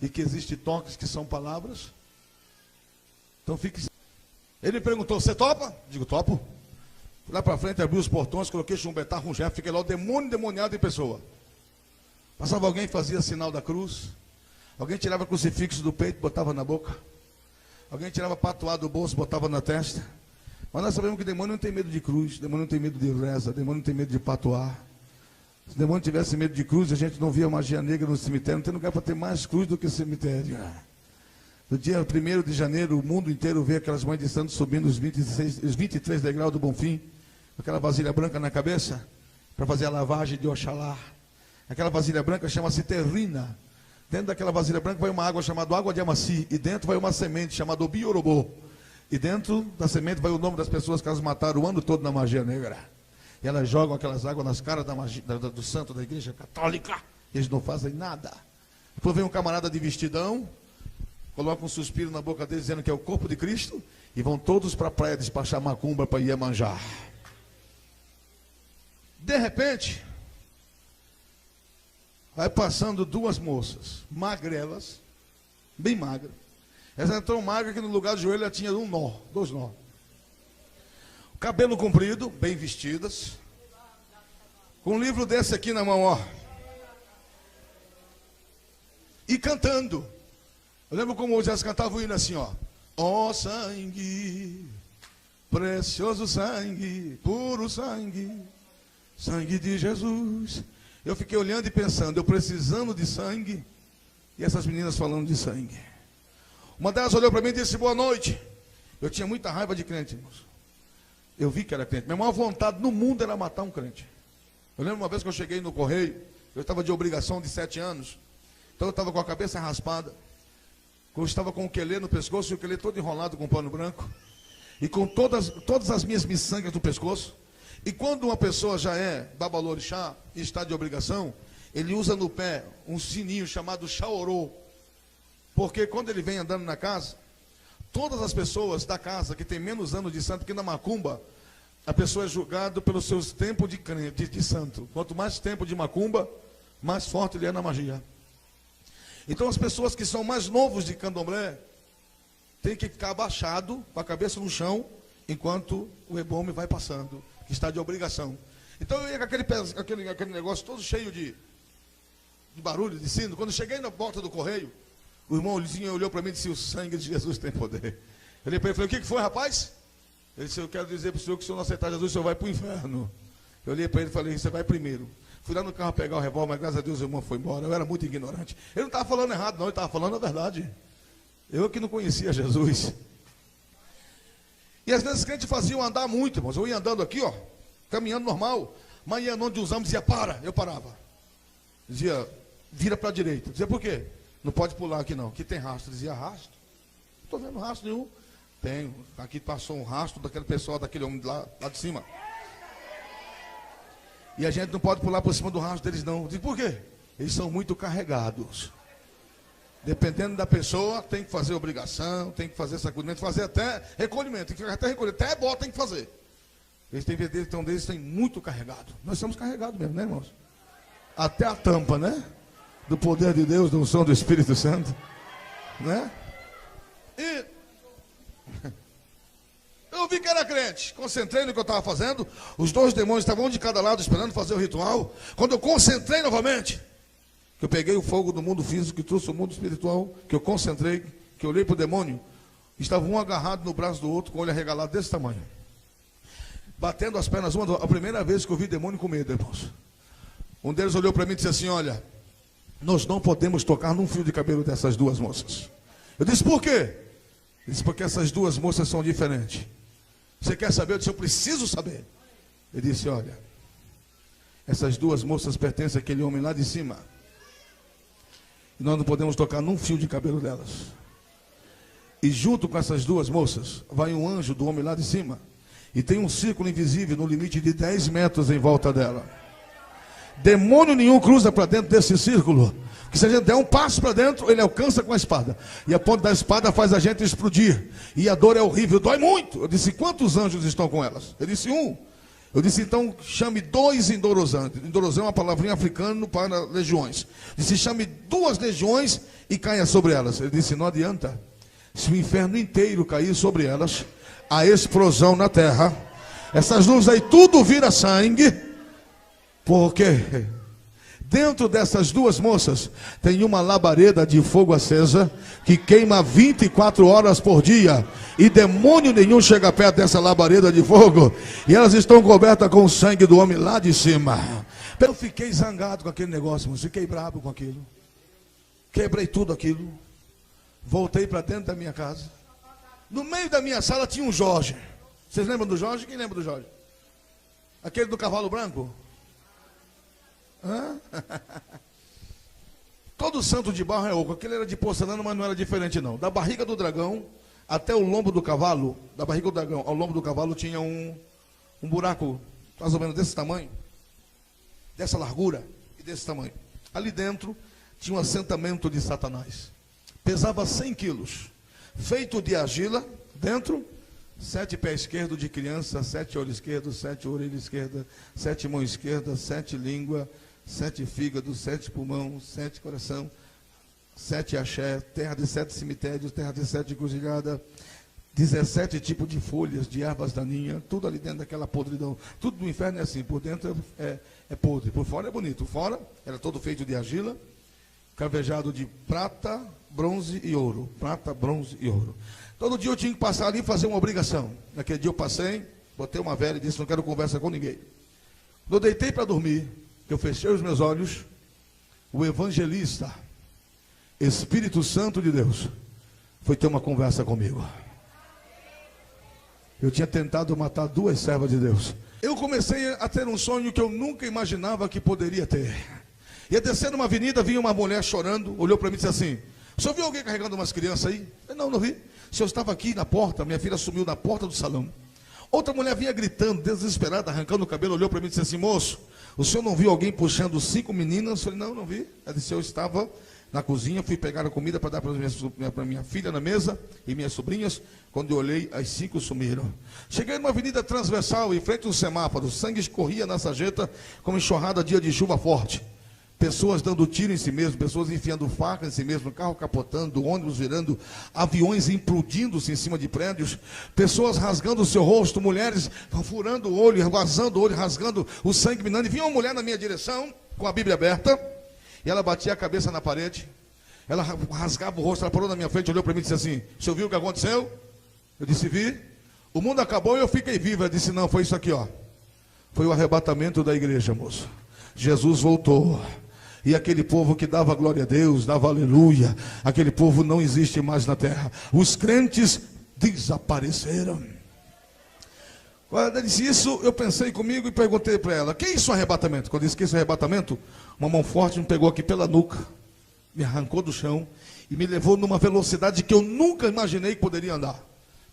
E que existem toques que são palavras? Então fique. Ele perguntou: você topa? Digo: topo. Fui lá para frente, abri os portões, coloquei chumbetar, rungé, fiquei lá o demônio demoniado em pessoa. Passava alguém e fazia sinal da cruz. Alguém tirava crucifixo do peito, botava na boca. Alguém tirava patuá do bolso, botava na testa. Mas nós sabemos que demônio não tem medo de cruz, demônio não tem medo de reza, demônio não tem medo de patuá. Se o demônio tivesse medo de cruz, a gente não via magia negra no cemitério. Não tem lugar para ter mais cruz do que cemitério. No dia 1º de janeiro, o mundo inteiro vê aquelas mães de santos subindo os 23 degraus do Bonfim, com aquela vasilha branca na cabeça, para fazer a lavagem de Oxalá. Aquela vasilha branca chama-se terrina. Dentro daquela vasilha branca vai uma água chamada água de Amaci, e dentro vai uma semente chamada Obiorobô. E dentro da semente vai o nome das pessoas que elas mataram o ano todo na magia negra. E elas jogam aquelas águas nas caras do santo da igreja católica. E eles não fazem nada. Depois vem um camarada de vestidão, coloca um suspiro na boca dele dizendo que é o corpo de Cristo, e vão todos para a praia despachar macumba para Iemanjá. De repente, vai passando 2 moças, magrelas, bem magras. Essa era tão magra que no lugar do joelho ela tinha 2 nós. Cabelo comprido, bem vestidas, com um livro desse aqui na mão, ó. E cantando. Eu lembro como elas cantavam o hino assim, ó. Ó sangue, precioso sangue, puro sangue, sangue de Jesus. Eu fiquei olhando e pensando, eu precisando de sangue, e essas meninas falando de sangue. Uma delas olhou para mim e disse: boa noite. Eu tinha muita raiva de crente, irmãos. Eu vi que era crente. Minha maior vontade no mundo era matar um crente. Eu lembro uma vez que eu cheguei no correio, eu estava de obrigação de 7 anos, então eu estava com a cabeça raspada, eu estava com o quelê no pescoço, e o quelê todo enrolado com pano branco, e com todas as minhas miçangas no pescoço. E quando uma pessoa já é babalorixá e está de obrigação, ele usa no pé um sininho chamado chaorô. Porque quando ele vem andando na casa, todas as pessoas da casa que tem menos anos de santo, que na macumba, a pessoa é julgada pelos seus tempos de santo. Quanto mais tempo de macumba, mais forte ele é na magia. Então as pessoas que são mais novos de candomblé, têm que ficar abaixado, com a cabeça no chão, enquanto o ebome vai passando, que está de obrigação. Então eu ia com aquele negócio todo cheio de barulho, de sino. Quando eu cheguei na porta do correio, o irmão olhou para mim e disse: o sangue de Jesus tem poder. Eu olhei para ele e falei: o que foi, rapaz? Ele disse: eu quero dizer para o senhor que se o senhor não aceitar Jesus, o senhor vai para o inferno. Eu olhei para ele e falei: você vai primeiro. Fui lá no carro pegar o revólver, mas graças a Deus o irmão foi embora. Eu era muito ignorante. Ele não estava falando errado, não, ele estava falando a verdade. Eu que não conhecia Jesus. E às vezes os crentes faziam andar muito, irmãos. Eu ia andando aqui, ó, caminhando normal. Mas ia onde os homens dizia: para, eu parava. Dizia: vira para a direita. Dizia: por quê? Não pode pular aqui não, aqui tem rastro. Dizia: rastro? Não estou vendo rastro nenhum. Tenho, aqui passou um rastro daquele pessoal, daquele homem lá de cima. E a gente não pode pular por cima do rastro deles não. Diz: por quê? Eles são muito carregados. Dependendo da pessoa, tem que fazer obrigação, tem que fazer sacudimento, fazer até recolhimento, tem que ficar até recolhimento, até bota tem que fazer. Eles têm então deles têm muito carregado. Nós somos carregados mesmo, né, irmãos? Até a tampa, né? Do poder de Deus, do unção do Espírito Santo, né? E eu vi que era crente, concentrei no que eu estava fazendo. Os dois demônios estavam um de cada lado esperando fazer o ritual. Quando eu concentrei novamente, que eu peguei o fogo do mundo físico e trouxe o mundo espiritual, que eu concentrei, que eu olhei para o demônio, estava um agarrado no braço do outro, com o olho arregalado desse tamanho, batendo as pernas uma. A primeira vez que eu vi demônio com medo, irmãos. Um deles olhou para mim e disse assim: olha, nós não podemos tocar num fio de cabelo dessas duas moças. Eu disse: por quê? Ele disse: porque essas duas moças são diferentes. Você quer saber? Eu disse: eu preciso saber. Ele disse: olha, essas duas moças pertencem àquele homem lá de cima. E nós não podemos tocar num fio de cabelo delas. E junto com essas duas moças, vai um anjo do homem lá de cima. E tem um círculo invisível no limite de 10 metros em volta dela. Demônio nenhum cruza para dentro desse círculo. Que se a gente der um passo para dentro, ele alcança com a espada. E a ponta da espada faz a gente explodir. E a dor é horrível, dói muito. Eu disse: quantos anjos estão com elas? Ele disse: um. Eu disse: então chame 2 Indorozan. Indorozan é uma palavrinha africana para legiões. Eu disse: chame 2 legiões e caia sobre elas. Ele disse: não adianta. Se o inferno inteiro cair sobre elas, a explosão na terra, essas luzes aí tudo vira sangue. Porque dentro dessas duas moças tem uma labareda de fogo acesa que queima 24 horas por dia. E demônio nenhum chega perto dessa labareda de fogo. E elas estão cobertas com o sangue do homem lá de cima. Eu fiquei zangado com aquele negócio, mas fiquei bravo com aquilo. Quebrei tudo aquilo. Voltei para dentro da minha casa. No meio da minha sala tinha um Jorge. Vocês lembram do Jorge? Quem lembra do Jorge? Aquele do cavalo branco? Hã? Todo santo de barro é oco. Aquele era de porcelana, mas não era diferente não. Da barriga do dragão até o lombo do cavalo, da barriga do dragão ao lombo do cavalo tinha um buraco mais ou menos desse tamanho, dessa largura e desse tamanho. Ali dentro tinha um assentamento de Satanás. Pesava 100 quilos, feito de argila. Dentro, 7 pés esquerdos de criança, 7 olhos esquerdos, 7 orelhas esquerdas, 7 mãos esquerdas, 7 língua, 7 fígados, 7 pulmão, 7 coração, 7 axé, terra de 7 cemitérios, terra de 7 encruzilhada, 17 tipos de folhas, de ervas daninhas, tudo ali dentro daquela podridão. Tudo do inferno é assim, por dentro é podre, por fora é bonito. Fora era todo feito de argila, cravejado de prata, bronze e ouro. Prata, bronze e ouro. Todo dia eu tinha que passar ali e fazer uma obrigação. Naquele dia eu passei, botei uma vela e disse: não quero conversa com ninguém. Quando eu deitei para dormir, que eu fechei os meus olhos, o evangelista, Espírito Santo de Deus, foi ter uma conversa comigo. Eu tinha tentado matar 2 servas de Deus. Eu comecei a ter um sonho que eu nunca imaginava que poderia ter. Ia descendo uma avenida, vinha uma mulher chorando, olhou para mim e disse assim: o senhor viu alguém carregando umas crianças aí? Eu falei: não vi. O senhor estava aqui na porta, minha filha sumiu na porta do salão. Outra mulher vinha gritando, desesperada, arrancando o cabelo, olhou para mim e disse assim: moço, o senhor não viu alguém puxando 5 meninas? Eu falei: não vi. Ela disse: eu estava na cozinha, fui pegar a comida para dar para minha filha na mesa e minhas sobrinhas. Quando eu olhei, as 5 sumiram. Cheguei numa avenida transversal, em frente ao semáforo. Sangue escorria na sarjeta como enxurrada dia de chuva forte. Pessoas dando tiro em si mesmo, pessoas enfiando faca em si mesmo, carro capotando, ônibus virando, aviões implodindo-se em cima de prédios, pessoas rasgando o seu rosto, mulheres furando o olho, vazando o olho, rasgando o sangue minando. E vinha uma mulher na minha direção, com a Bíblia aberta, e ela batia a cabeça na parede, ela rasgava o rosto, ela parou na minha frente, olhou para mim e disse assim: "O senhor viu o que aconteceu?" Eu disse: "Vi. O mundo acabou e eu fiquei vivo." Ela disse: "Não, foi isso aqui, ó. Foi o arrebatamento da igreja, moço. Jesus voltou. E aquele povo que dava glória a Deus, dava aleluia, aquele povo não existe mais na terra. Os crentes desapareceram." Quando ela disse isso, eu pensei comigo e perguntei para ela: "Que é isso, arrebatamento?" Quando eu disse que isso é arrebatamento, uma mão forte me pegou aqui pela nuca, me arrancou do chão e me levou numa velocidade que eu nunca imaginei que poderia andar.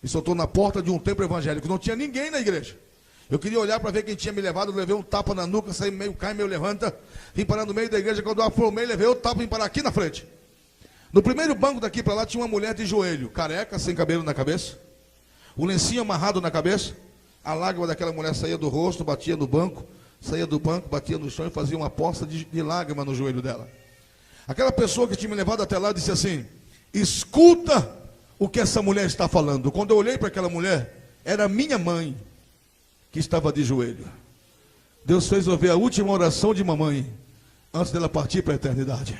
Me soltou na porta de um templo evangélico, não tinha ninguém na igreja. Eu queria olhar para ver quem tinha me levado, eu levei um tapa na nuca, saí meio cai, meio levanta, vim parar no meio da igreja. Quando eu aprumei, levei o tapa e vim parar aqui na frente. No primeiro banco daqui para lá tinha uma mulher de joelho, careca, sem cabelo na cabeça, o lencinho amarrado na cabeça, a lágrima daquela mulher saía do rosto, batia no banco, saía do banco, batia no chão e fazia uma poça de lágrima no joelho dela. Aquela pessoa que tinha me levado até lá disse assim: "Escuta o que essa mulher está falando." Quando eu olhei para aquela mulher, era minha mãe que estava de joelho. Deus fez ouvir a última oração de mamãe antes dela partir para a eternidade.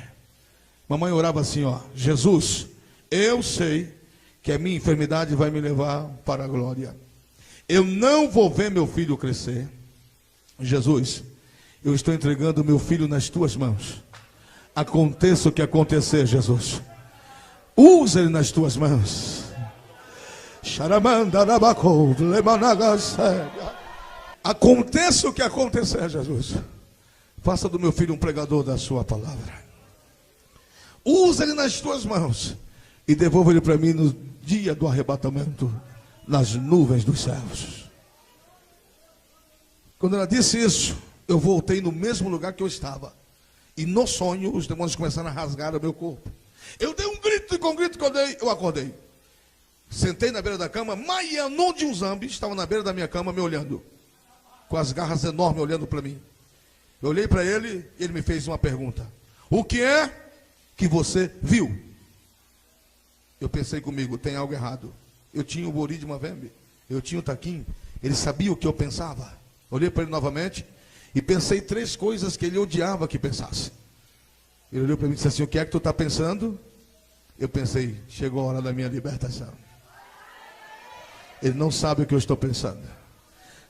Mamãe orava assim, ó: "Jesus, eu sei que a minha enfermidade vai me levar para a glória. Eu não vou ver meu filho crescer. Jesus, eu estou entregando meu filho nas tuas mãos. Aconteça o que acontecer, Jesus. Usa ele nas tuas mãos." Aconteça o que acontecer, Jesus. Faça do meu filho um pregador da sua palavra. Usa ele nas tuas mãos e devolva ele para mim no dia do arrebatamento, nas nuvens dos céus. Quando ela disse isso, eu voltei no mesmo lugar que eu estava. E no sonho, os demônios começaram a rasgar o meu corpo. Eu dei um grito, e com o grito que eu dei, eu acordei. Sentei na beira da cama, Maianon de um Zambi estava na beira da minha cama me olhando, com as garras enormes olhando para mim. Eu olhei para ele e ele me fez uma pergunta: "O que é que você viu?" Eu pensei comigo: tem algo errado. Eu tinha o Bori de Mavembe, eu tinha o Taquim, ele sabia o que eu pensava. Olhei para ele novamente e pensei 3 coisas que ele odiava que pensasse. Ele olhou para mim e disse assim: "O que é que tu está pensando?" Eu pensei: chegou a hora da minha libertação. Ele não sabe o que eu estou pensando.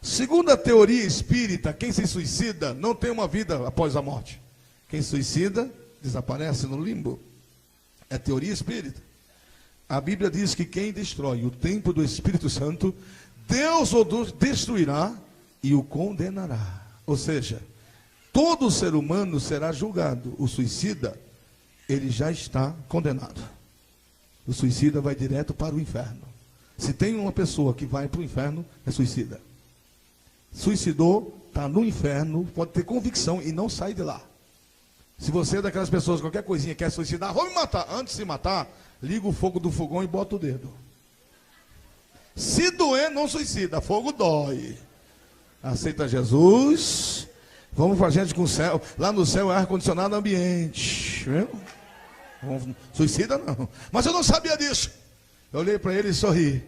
Segundo a teoria espírita, quem se suicida não tem uma vida após a morte. Quem suicida desaparece no limbo. É teoria espírita. A Bíblia diz que quem destrói o templo do Espírito Santo, Deus o destruirá e o condenará. Ou seja, todo ser humano será julgado. O suicida, ele já está condenado. O suicida vai direto para o inferno. Se tem uma pessoa que vai para o inferno, é suicida. Suicidou, está no inferno, pode ter convicção e não sai de lá. Se você é daquelas pessoas, qualquer coisinha quer suicidar, vou me matar. Antes de se matar, liga o fogo do fogão e bota o dedo. Se doer, não suicida, fogo dói. Aceita Jesus. Vamos para a gente com o céu. Lá no céu é ar-condicionado ambiente. Viu? Suicida não. Mas eu não sabia disso. Eu olhei para ele e sorri.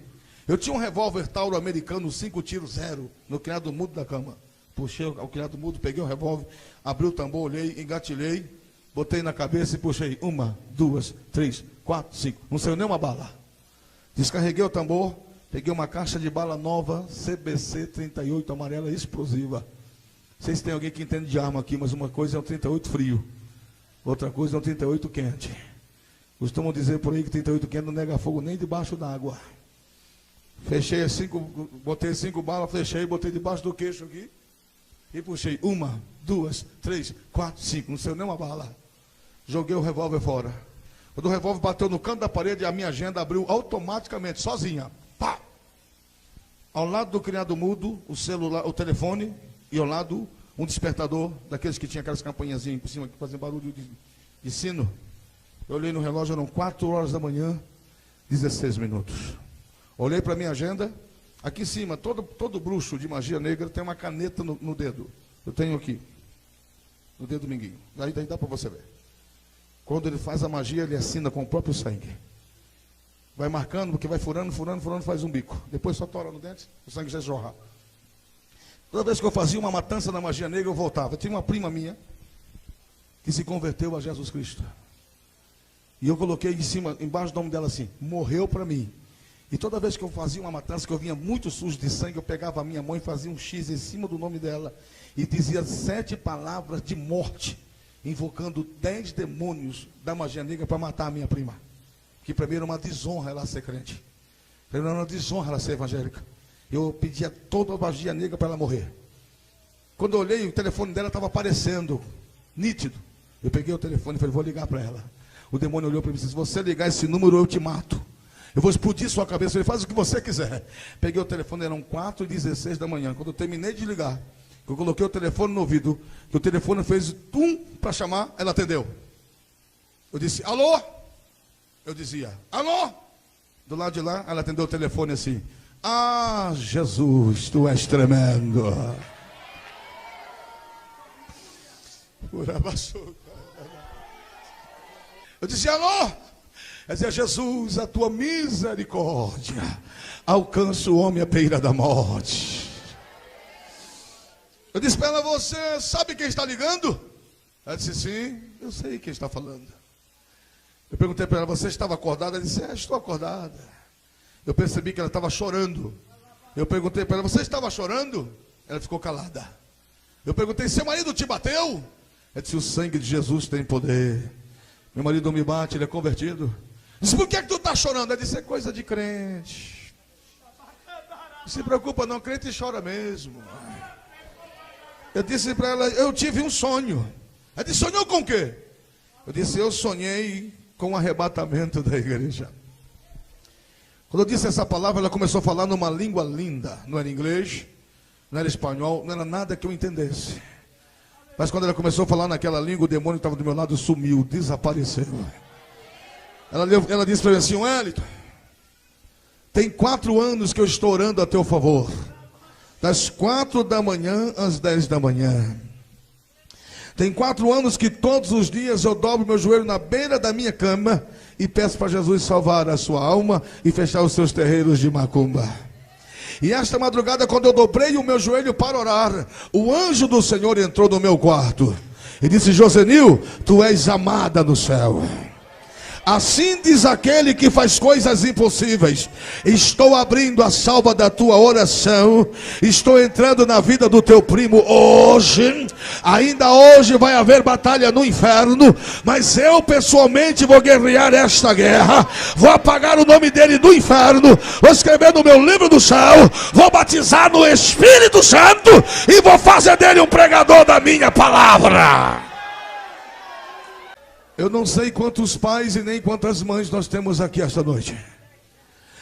Eu tinha um revólver Tauro americano, 5 tiros 0, no criado mudo da cama. Puxei o criado mudo, peguei o revólver, abri o tambor, olhei, engatilhei, botei na cabeça e puxei. 1, 2, 3, 4, 5. Não saiu nem uma bala. Descarreguei o tambor, peguei uma caixa de bala nova, CBC 38, amarela explosiva. Não sei se tem alguém que entende de arma aqui, mas uma coisa é um 38 frio, outra coisa é um 38 quente. Costumam dizer por aí que 38 quente não nega fogo nem debaixo d'água. Fechei as 5, botei 5 balas, fechei, botei debaixo do queixo aqui e puxei. 1, 2, 3, 4, 5. Não saiu nem uma bala. Joguei o revólver fora. Quando o revólver bateu no canto da parede, a minha agenda abriu automaticamente, sozinha. Pá! Ao lado do criado mudo, o celular, o telefone, e ao lado um despertador, daqueles que tinha aquelas campanhazinhas por cima que faziam barulho de sino. Eu olhei no relógio, eram 4 horas da manhã, 16 minutos. Olhei para a minha agenda, aqui em cima, todo bruxo de magia negra tem uma caneta no dedo. Eu tenho aqui, no dedo do minguinho. Daí dá para você ver. Quando ele faz a magia, ele assina com o próprio sangue. Vai marcando, porque vai furando, faz um bico. Depois só tora no dente, o sangue já jorra. Toda vez que eu fazia uma matança na magia negra, eu voltava. Eu tinha uma prima minha que se converteu a Jesus Cristo. E eu coloquei embaixo do nome dela assim, morreu para mim. E toda vez que eu fazia uma matança, que eu vinha muito sujo de sangue, eu pegava a minha mão e fazia um X em cima do nome dela. E dizia 7 palavras de morte, invocando 10 demônios da magia negra para matar a minha prima. Que para mim era uma desonra ela ser crente. Para mim era uma desonra ela ser evangélica. Eu pedia toda a magia negra para ela morrer. Quando eu olhei, o telefone dela estava aparecendo, nítido. Eu peguei o telefone e falei, vou ligar para ela. O demônio olhou para mim e disse, se você ligar esse número, eu te mato. Eu vou explodir sua cabeça. Ele faz o que você quiser. Peguei o telefone, eram 4h16 da manhã. Quando eu terminei de ligar, eu coloquei o telefone no ouvido, que o telefone fez para chamar, ela atendeu. Eu disse, alô? Eu dizia, alô? Do lado de lá, ela atendeu o telefone assim. Ah, Jesus, tu és tremendo. Eu dizia, alô? Eu dizia, Jesus, a tua misericórdia alcança o homem à beira da morte. Eu disse para ela, você sabe quem está ligando? Ela disse, sim, eu sei quem está falando. Eu perguntei para ela, você estava acordada? Ela disse, estou acordada. Eu percebi que ela estava chorando. Eu perguntei para ela, você estava chorando? Ela ficou calada. Eu perguntei, seu marido te bateu? Ela disse, o sangue de Jesus tem poder. Meu marido não me bate, ele é convertido. Eu disse, por que tu está chorando? Ela disse, é coisa de crente. Não se preocupa não, crente chora mesmo. Eu disse para ela, eu tive um sonho. Ela disse, sonhou com o quê? Eu disse, eu sonhei com o arrebatamento da igreja. Quando eu disse essa palavra, ela começou a falar numa língua linda. Não era inglês, não era espanhol, não era nada que eu entendesse. Mas quando ela começou a falar naquela língua, o demônio que estava do meu lado sumiu, desapareceu. Ela disse para mim assim, Wellington, tem 4 anos que eu estou orando a teu favor. Das 4 da manhã às 10 da manhã. Tem 4 anos que todos os dias eu dobro meu joelho na beira da minha cama e peço para Jesus salvar a sua alma e fechar os seus terreiros de macumba. E esta madrugada, quando eu dobrei o meu joelho para orar, o anjo do Senhor entrou no meu quarto e disse, Josenil, tu és amada no céu. Assim diz aquele que faz coisas impossíveis. Estou abrindo a salva da tua oração. Estou entrando na vida do teu primo hoje. Ainda hoje vai haver batalha no inferno. Mas eu pessoalmente vou guerrear esta guerra. Vou apagar o nome dele do inferno. Vou escrever no meu livro do céu. Vou batizar no Espírito Santo. E vou fazer dele um pregador da minha palavra. Eu não sei quantos pais e nem quantas mães nós temos aqui esta noite.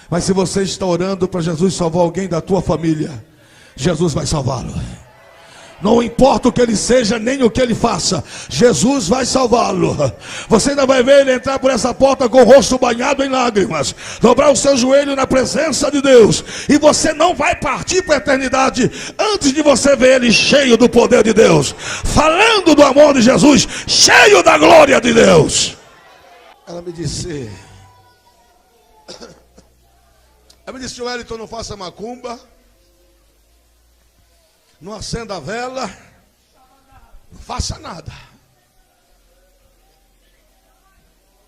Mas se você está orando para Jesus salvar alguém da tua família, Jesus vai salvá-lo. Não importa o que ele seja, nem o que ele faça, Jesus vai salvá-lo. Você ainda vai ver ele entrar por essa porta com o rosto banhado em lágrimas, dobrar o seu joelho na presença de Deus, e você não vai partir para a eternidade antes de você ver ele cheio do poder de Deus, falando do amor de Jesus, cheio da glória de Deus. Ela me disse, Wellington, não faça macumba, não acenda a vela, não faça nada,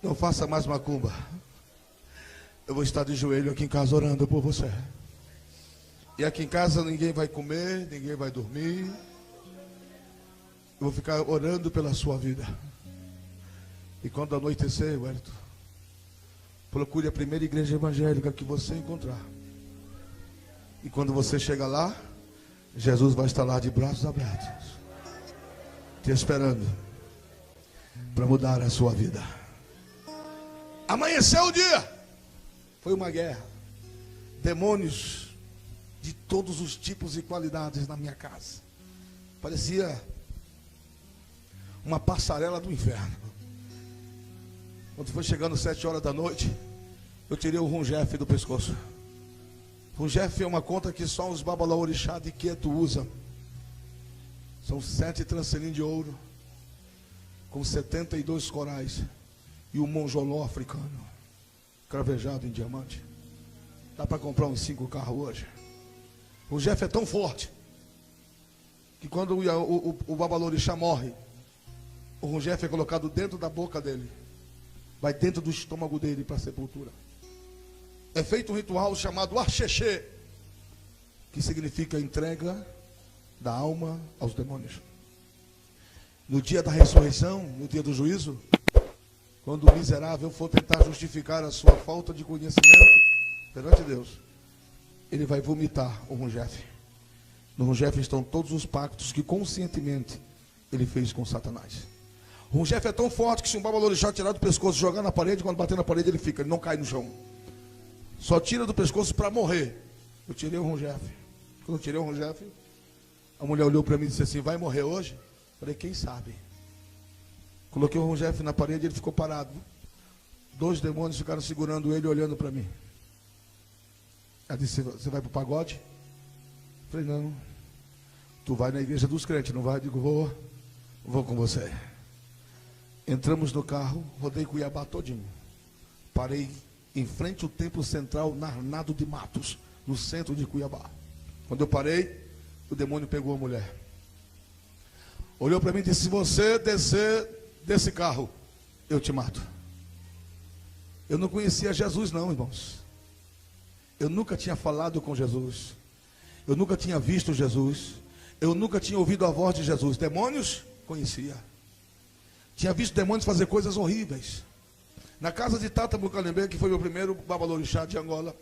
não faça mais macumba. Eu vou estar de joelho aqui em casa orando por você. E aqui em casa ninguém vai comer, ninguém vai dormir. Eu vou ficar orando pela sua vida. E quando anoitecer, Wellington, procure a primeira igreja evangélica que você encontrar. E quando você chegar lá, Jesus vai estar lá de braços abertos, te esperando para mudar a sua vida. Amanheceu o dia, foi uma guerra. Demônios de todos os tipos e qualidades na minha casa. Parecia uma passarela do inferno. Quando foi chegando 7 horas da noite, eu tirei o Rungef do pescoço. Rungef é uma conta que só os babalaorixá de Queto usam. São 7 trancelins de ouro, com 72 corais, e o monjoló africano, cravejado em diamante. Dá para comprar uns 5 carros hoje. O Rungef é tão forte, que quando o babalorixá morre, o Rungef é colocado dentro da boca dele, vai dentro do estômago dele para a sepultura. É feito um ritual chamado Arxexê, que significa entrega da alma aos demônios. No dia da ressurreição, no dia do juízo, quando o miserável for tentar justificar a sua falta de conhecimento perante Deus, ele vai vomitar o Rungef. No Rungef estão todos os pactos que conscientemente ele fez com Satanás. O Rungef é tão forte que se um babalorixá tirar do pescoço e jogar na parede, quando bater na parede ele fica, ele não cai no chão. Só tira do pescoço para morrer. Eu tirei o Rungef. Quando eu tirei o Rungef, a mulher olhou para mim e disse assim: vai morrer hoje? Eu falei: quem sabe? Coloquei o Rungef na parede e ele ficou parado. 2 demônios ficaram segurando ele, olhando para mim. Ela disse: você vai para o pagode? Eu falei: não. Tu vai na igreja dos crentes, não vai? Eu digo: vou com você. Entramos no carro, rodei Cuiabá todinho. Parei em frente ao templo central, na Arnaldo de Matos, no centro de Cuiabá. Quando eu parei, o demônio pegou a mulher. Olhou para mim e disse: se você descer desse carro, eu te mato. Eu não conhecia Jesus não, irmãos. Eu nunca tinha falado com Jesus. Eu nunca tinha visto Jesus. Eu nunca tinha ouvido a voz de Jesus. Demônios, conhecia. Tinha visto demônios fazer coisas horríveis. Na casa de Tata Bucalembe, que foi meu primeiro babalorixá de Angola,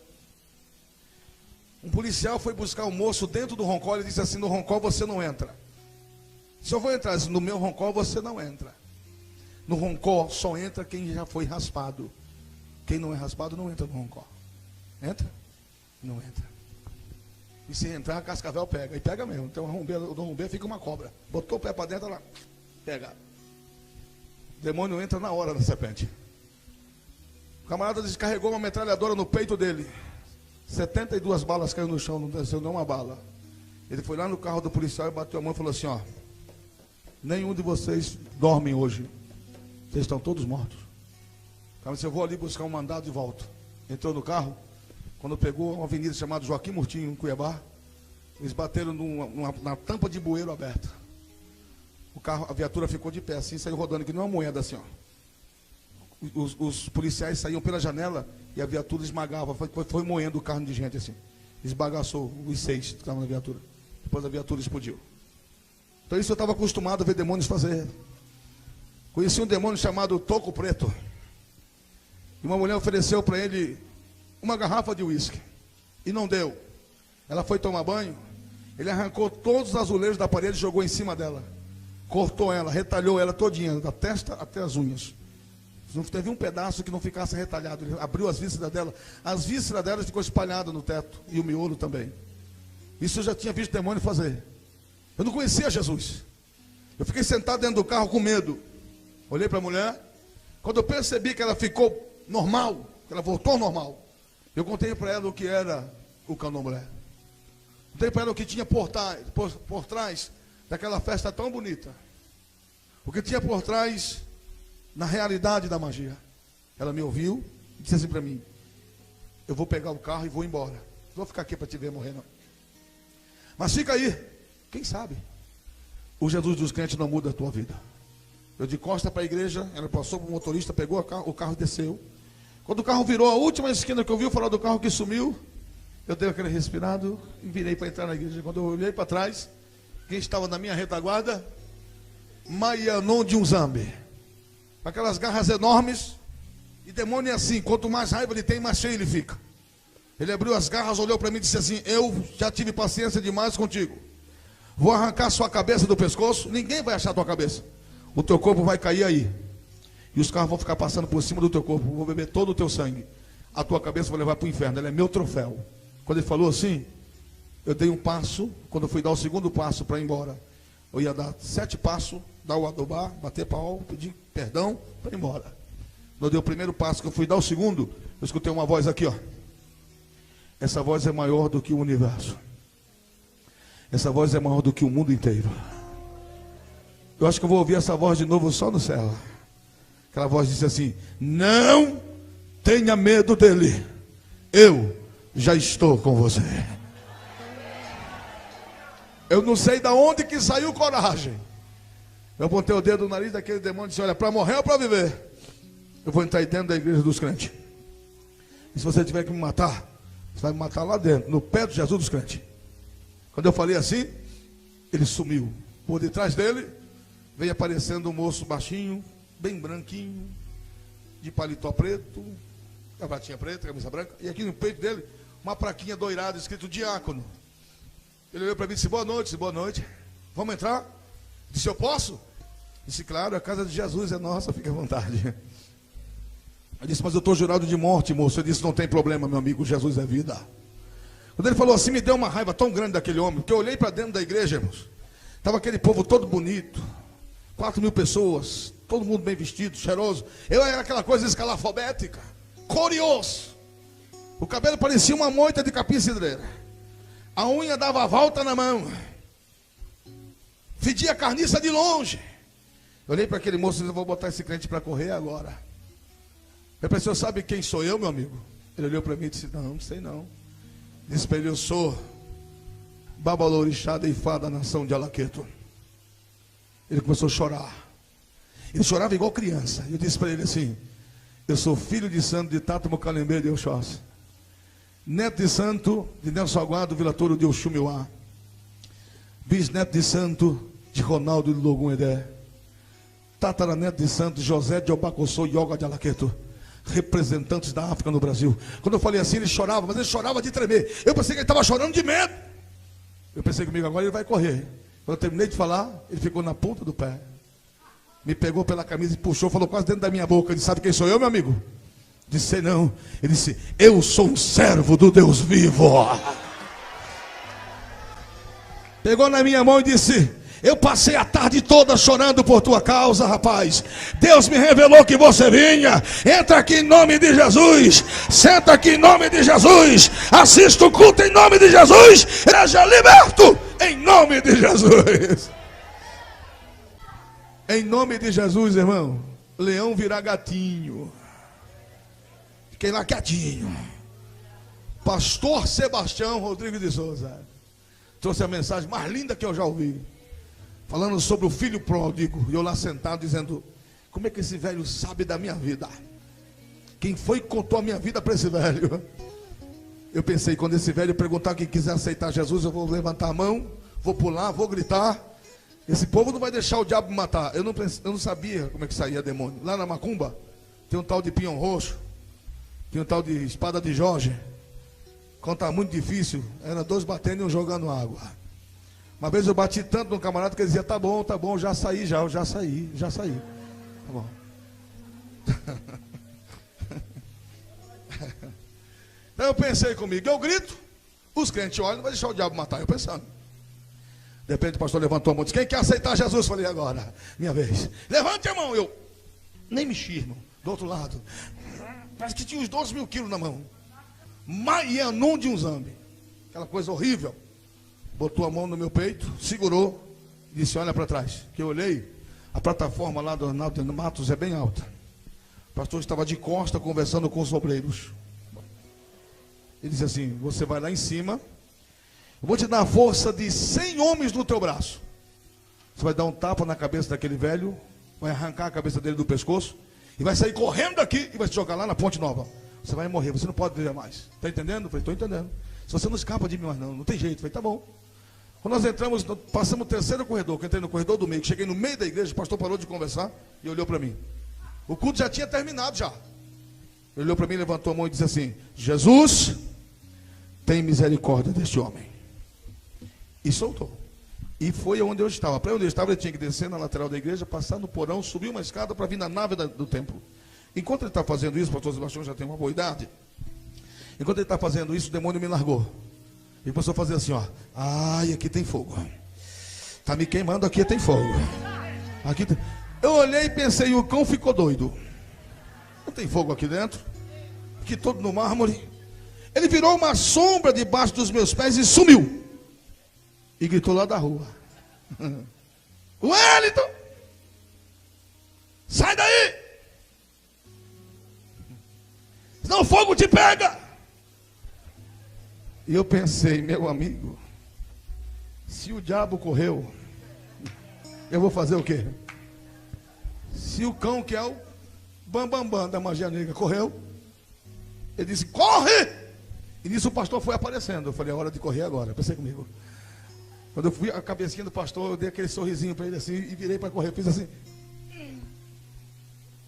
um policial foi buscar um moço dentro do roncol e disse assim: no roncol você não entra. Se eu vou entrar no meu roncol, você não entra. No roncol só entra quem já foi raspado. Quem não é raspado não entra no roncol. Entra? Não entra. E se entrar, a cascavel pega. E pega mesmo. Então o rombeiro fica uma cobra. Botou o pé para dentro, ela pega. O demônio entra na hora na serpente. O camarada descarregou uma metralhadora no peito dele. 72 balas caíram no chão, não desceu nenhuma bala. Ele foi lá no carro do policial e bateu a mão e falou assim: ó, nenhum de vocês dormem hoje. Vocês estão todos mortos. O cara disse: eu vou ali buscar um mandado e volto. Entrou no carro. Quando pegou uma avenida chamada Joaquim Murtinho, em Cuiabá, eles bateram na tampa de bueiro aberta. O carro, a viatura ficou de pé assim, saiu rodando, que não é uma moeda assim, ó. Os policiais saíam pela janela e a viatura esmagava, foi moendo o carro de gente assim. Esbagaçou os 6 que estavam na viatura. Depois a viatura explodiu. Então isso eu estava acostumado a ver demônios fazer. Conheci um demônio chamado Toco Preto. E uma mulher ofereceu para ele uma garrafa de uísque. E não deu. Ela foi tomar banho. Ele arrancou todos os azulejos da parede e jogou em cima dela. Cortou ela, retalhou ela todinha, da testa até as unhas. Não teve um pedaço que não ficasse retalhado. Ele abriu as vísceras dela. As vísceras dela ficou espalhadas no teto. E o miolo também. Isso eu já tinha visto demônio fazer. Eu não conhecia Jesus. Eu fiquei sentado dentro do carro com medo. Olhei para a mulher. Quando eu percebi que ela ficou normal, que ela voltou ao normal, eu contei para ela o que era o candomblé. Contei para ela o que tinha por trás daquela festa tão bonita. O que tinha por trás na realidade da magia. Ela me ouviu e disse assim para mim: eu vou pegar o carro e vou embora. Não vou ficar aqui para te ver morrer não. Mas fica aí. Quem sabe? O Jesus dos crentes não muda a tua vida. Eu de costa para a igreja, ela passou para o motorista, pegou o carro e desceu. Quando o carro virou a última esquina que eu vi falar do carro que sumiu, eu dei aquele respirado e virei para entrar na igreja. Quando eu olhei para trás, quem estava na minha retaguarda? Maianon de Unzambe. Aquelas garras enormes. E demônio é assim, quanto mais raiva ele tem, mais cheio ele fica. Ele abriu as garras, olhou para mim e disse assim: eu já tive paciência demais contigo. Vou arrancar sua cabeça do pescoço. Ninguém vai achar tua cabeça. O teu corpo vai cair aí. E os carros vão ficar passando por cima do teu corpo. Vou beber todo o teu sangue. A tua cabeça vai levar para o inferno. Ela é meu troféu. Quando ele falou assim, eu dei um passo. Quando eu fui dar o segundo passo para ir embora, eu ia dar 7 passos, dar o adobá, bater pau, pedir perdão para ir embora. Quando eu dei o primeiro passo, que eu fui dar o segundo, eu escutei uma voz aqui, ó. Essa voz é maior do que o universo. Essa voz é maior do que o mundo inteiro. Eu acho que eu vou ouvir essa voz de novo só no céu. Aquela voz disse assim: não tenha medo dele, eu já estou com você. Eu não sei de onde que saiu coragem. Eu apontei o dedo no nariz daquele demônio e disse: olha, para morrer ou para viver, eu vou entrar aí dentro da igreja dos crentes. E se você tiver que me matar, você vai me matar lá dentro, no pé de Jesus dos crentes. Quando eu falei assim, ele sumiu. Por detrás dele veio aparecendo um moço baixinho, bem branquinho, de paletó preto, gravatinha preta, camisa branca, e aqui no peito dele uma plaquinha doirada escrito diácono. Ele olhou para mim e disse: boa noite. Disse: boa noite, vamos entrar? Disse: eu posso? Disse: claro, a casa de Jesus é nossa, fique à vontade. Eu disse: mas eu estou jurado de morte, moço. Ele disse: não tem problema, meu amigo, Jesus é vida. Quando ele falou assim, me deu uma raiva tão grande daquele homem, porque eu olhei para dentro da igreja, irmãos. Estava aquele povo todo bonito, 4.000 pessoas, todo mundo bem vestido, cheiroso. Eu era aquela coisa escalafobética, curioso. O cabelo parecia uma moita de capim cidreira. A unha dava a volta na mão. Fedia carniça de longe. Eu olhei para aquele moço e disse: eu vou botar esse crente para correr agora. Eu pensei: sabe quem sou eu, meu amigo? Ele olhou para mim e disse: não sei não. Disse para ele: eu sou Babalorixá de Ifá da nação de Alaqueto. Ele começou a chorar. Ele chorava igual criança. Eu disse para ele assim: eu sou filho de santo de Tato Mocalembe de Oxóssi, neto de santo de Nelson Aguado Vila Touro de Oxumiuá, bisneto de santo de Ronaldo de Logum Edé, tataraneto de santo José de Obacossô Yoga de Alaqueto, representantes da África no Brasil. Quando eu falei assim, ele chorava, mas ele chorava de tremer. Eu pensei que ele estava chorando de medo. Eu pensei comigo: agora ele vai correr. Quando eu terminei de falar, ele ficou na ponta do pé, me pegou pela camisa e puxou, falou quase dentro da minha boca. Ele disse: sabe quem sou eu, meu amigo? Disse: não. Ele disse: eu sou um servo do Deus vivo. Pegou na minha mão e disse: eu passei a tarde toda chorando por tua causa, rapaz. Deus me revelou que você vinha. Entra aqui em nome de Jesus. Senta aqui em nome de Jesus. Assista o culto em nome de Jesus. Seja liberto em nome de Jesus. Em nome de Jesus, irmão. Leão virá gatinho. Fiquei lá quietinho. Pastor Sebastião Rodrigues de Souza trouxe a mensagem mais linda que eu já ouvi, falando sobre o filho pródigo. E eu lá sentado dizendo: como é que esse velho sabe da minha vida? Quem foi que contou a minha vida para esse velho? Eu pensei: quando esse velho perguntar quem quiser aceitar Jesus, eu vou levantar a mão, vou pular, vou gritar. Esse povo não vai deixar o diabo me matar. Eu não sabia como é que saía demônio. Lá na Macumba tem um tal de pinhão roxo, tem um tal de espada de Jorge. Quando estava muito difícil, era 2 batendo e um jogando água. Uma vez eu bati tanto no camarada que ele dizia: tá bom, já saí, já saí. Tá bom. Então eu pensei comigo, eu grito, os crentes olham, não vai deixar o diabo matar. Eu pensando. De repente o pastor levantou a mão e disse: quem quer aceitar Jesus? Falei: agora, minha vez. Levante a mão. Eu nem mexi, irmão. Do outro lado, parece que tinha uns 12.000 quilos na mão. Maianum de um zambi. Aquela coisa horrível. Botou a mão no meu peito, segurou, disse: olha para trás. Que eu olhei, a plataforma lá do Arnaldo Matos é bem alta. O pastor estava de costa conversando com os obreiros. Ele disse assim: você vai lá em cima, eu vou te dar a força de 100 homens no teu braço. Você vai dar um tapa na cabeça daquele velho, vai arrancar a cabeça dele do pescoço e vai sair correndo daqui e vai se jogar lá na Ponte Nova. Você vai morrer, você não pode viver mais. Está entendendo? Eu falei: estou entendendo. Se você não escapa de mim mais não tem jeito. Eu falei: tá bom. Quando nós entramos, passamos o terceiro corredor, que eu entrei no corredor do meio, que cheguei no meio da igreja, o pastor parou de conversar e olhou para mim. O culto já tinha terminado já. Ele olhou para mim, levantou a mão e disse assim: Jesus, tem misericórdia deste homem. E soltou. E foi onde eu estava. Para onde eu estava, ele tinha que descer na lateral da igreja, passar no porão, subir uma escada para vir na nave do templo. Enquanto ele está fazendo isso, o pastor Sebastião já tem uma boa idade. Enquanto ele está fazendo isso, o demônio me largou. E começou a fazer assim, ó: ai, aqui tem fogo. Está me queimando, aqui tem fogo. Aqui tem... Eu olhei e pensei: o cão ficou doido. Não tem fogo aqui dentro. Aqui todo no mármore. Ele virou uma sombra debaixo dos meus pés e sumiu. E gritou lá da rua: Wellington, sai daí, senão o fogo te pega. E eu pensei, meu amigo, se o diabo correu, eu vou fazer o quê? Se o cão, que é o bambambam da magia negra, correu, ele disse: corre! E nisso o pastor foi aparecendo. Eu falei: é hora de correr agora. Pensei comigo. Quando eu fui a cabecinha do pastor, eu dei aquele sorrisinho para ele assim e virei para correr. Fiz assim.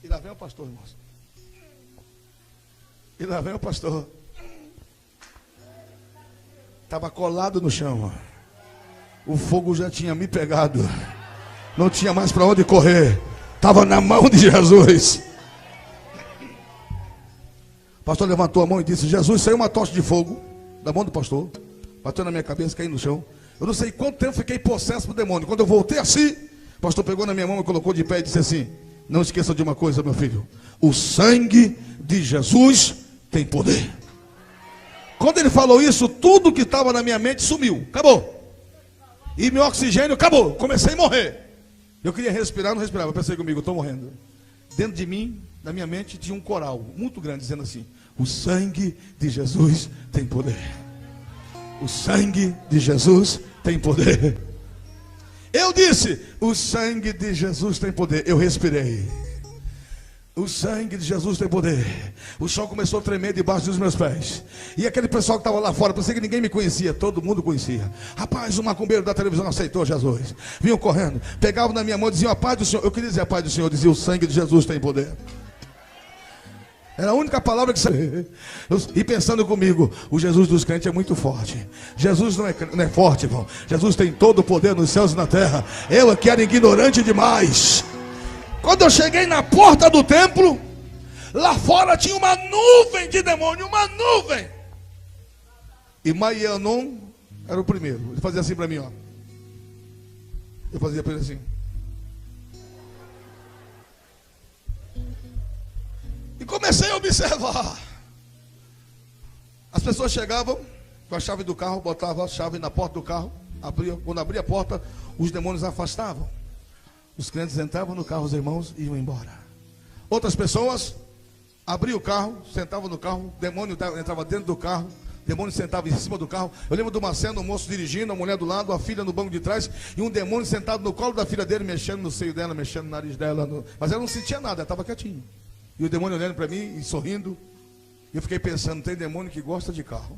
E lá vem o pastor, irmãos. E lá vem o pastor. Estava colado no chão. O fogo já tinha me pegado. Não tinha mais para onde correr. Estava na mão de Jesus. O pastor levantou a mão e disse: Jesus, saiu uma tocha de fogo da mão do pastor. Bateu na minha cabeça, caí no chão. Eu não sei quanto tempo fiquei possesso por demônio. Quando eu voltei assim, o pastor pegou na minha mão e colocou de pé e disse assim: não esqueça de uma coisa, meu filho. O sangue de Jesus tem poder. Quando ele falou isso, tudo que estava na minha mente sumiu. Acabou. E meu oxigênio acabou. Comecei a morrer. Eu queria respirar, não respirava. Eu pensei comigo: estou morrendo. Dentro de mim, na minha mente, tinha um coral muito grande dizendo assim: o sangue de Jesus tem poder. O sangue de Jesus tem poder. Eu disse: o sangue de Jesus tem poder. Eu respirei. O sangue de Jesus tem poder. O chão começou a tremer debaixo dos meus pés. E aquele pessoal que estava lá fora, pensei que ninguém me conhecia. Todo mundo conhecia. Rapaz, o macumbeiro da televisão aceitou Jesus. Vinham correndo, pegavam na minha mão e diziam: a paz do Senhor. Eu queria dizer a paz do Senhor. Eu dizia: o sangue de Jesus tem poder. Era a única palavra que saía. E pensando comigo: o Jesus dos crentes é muito forte. Jesus não é forte, irmão. Jesus tem todo o poder nos céus e na terra. Eu aqui era ignorante demais. Quando eu cheguei na porta do templo, lá fora tinha uma nuvem de demônio. Uma nuvem. E Maianon era o primeiro. Ele fazia assim para mim, ó. Eu fazia para ele assim. E comecei a observar. As pessoas chegavam com a chave do carro, botavam a chave na porta do carro, quando abria a porta, os demônios afastavam. Os crentes entravam no carro, os irmãos iam embora. Outras pessoas abriam o carro, sentavam no carro, o demônio entrava dentro do carro, o demônio sentava em cima do carro. Eu lembro de uma cena, um moço dirigindo, a mulher do lado, a filha no banco de trás, e um demônio sentado no colo da filha dele, mexendo no seio dela, mexendo no nariz dela. Mas ela não sentia nada, ela estava quietinha. E o demônio olhando para mim e sorrindo. E eu fiquei pensando: tem demônio que gosta de carro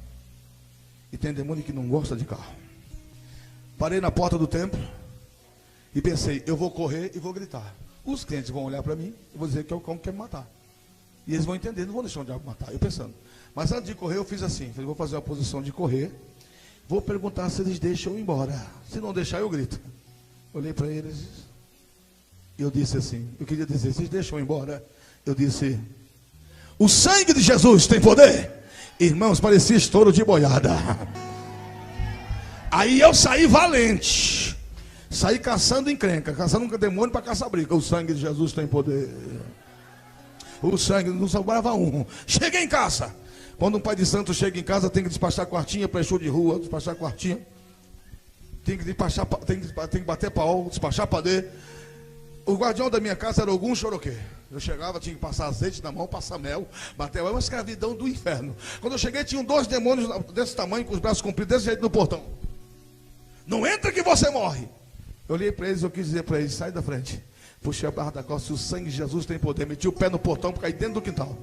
e tem demônio que não gosta de carro. Parei na porta do templo e pensei: eu vou correr e vou gritar. Os clientes vão olhar para mim e vou dizer que é o cão que quer me matar. E eles vão entender, não vão deixar o diabo matar. Eu pensando. Mas antes de correr eu fiz assim: falei, vou fazer uma posição de correr. Vou perguntar se eles deixam eu ir embora. Se não deixar, eu grito. Olhei para eles e eu disse assim: eu queria dizer, vocês deixam eu ir embora? Eu disse: o sangue de Jesus tem poder. Irmãos, parecia estouro de boiada. Aí eu saí valente. Saí caçando encrenca, caçando um demônio para caçar briga. O sangue de Jesus tem poder. O sangue, não sobrava um. Cheguei em casa. Quando um pai de santo chega em casa, tem que despachar quartinha para show de rua, despachar quartinha. Tem que bater pau, despachar padê. O guardião da minha casa era algum choroquê. Eu chegava, tinha que passar azeite na mão, passar mel, bater. É uma escravidão do inferno. Quando eu cheguei, tinham 2 demônios desse tamanho, com os braços compridos, desse jeito no portão. Não entra que você morre. Eu olhei para eles, eu quis dizer para eles: sai da frente. Puxei a barra da calça: se o sangue de Jesus tem poder. Meti o pé no portão para cair dentro do quintal.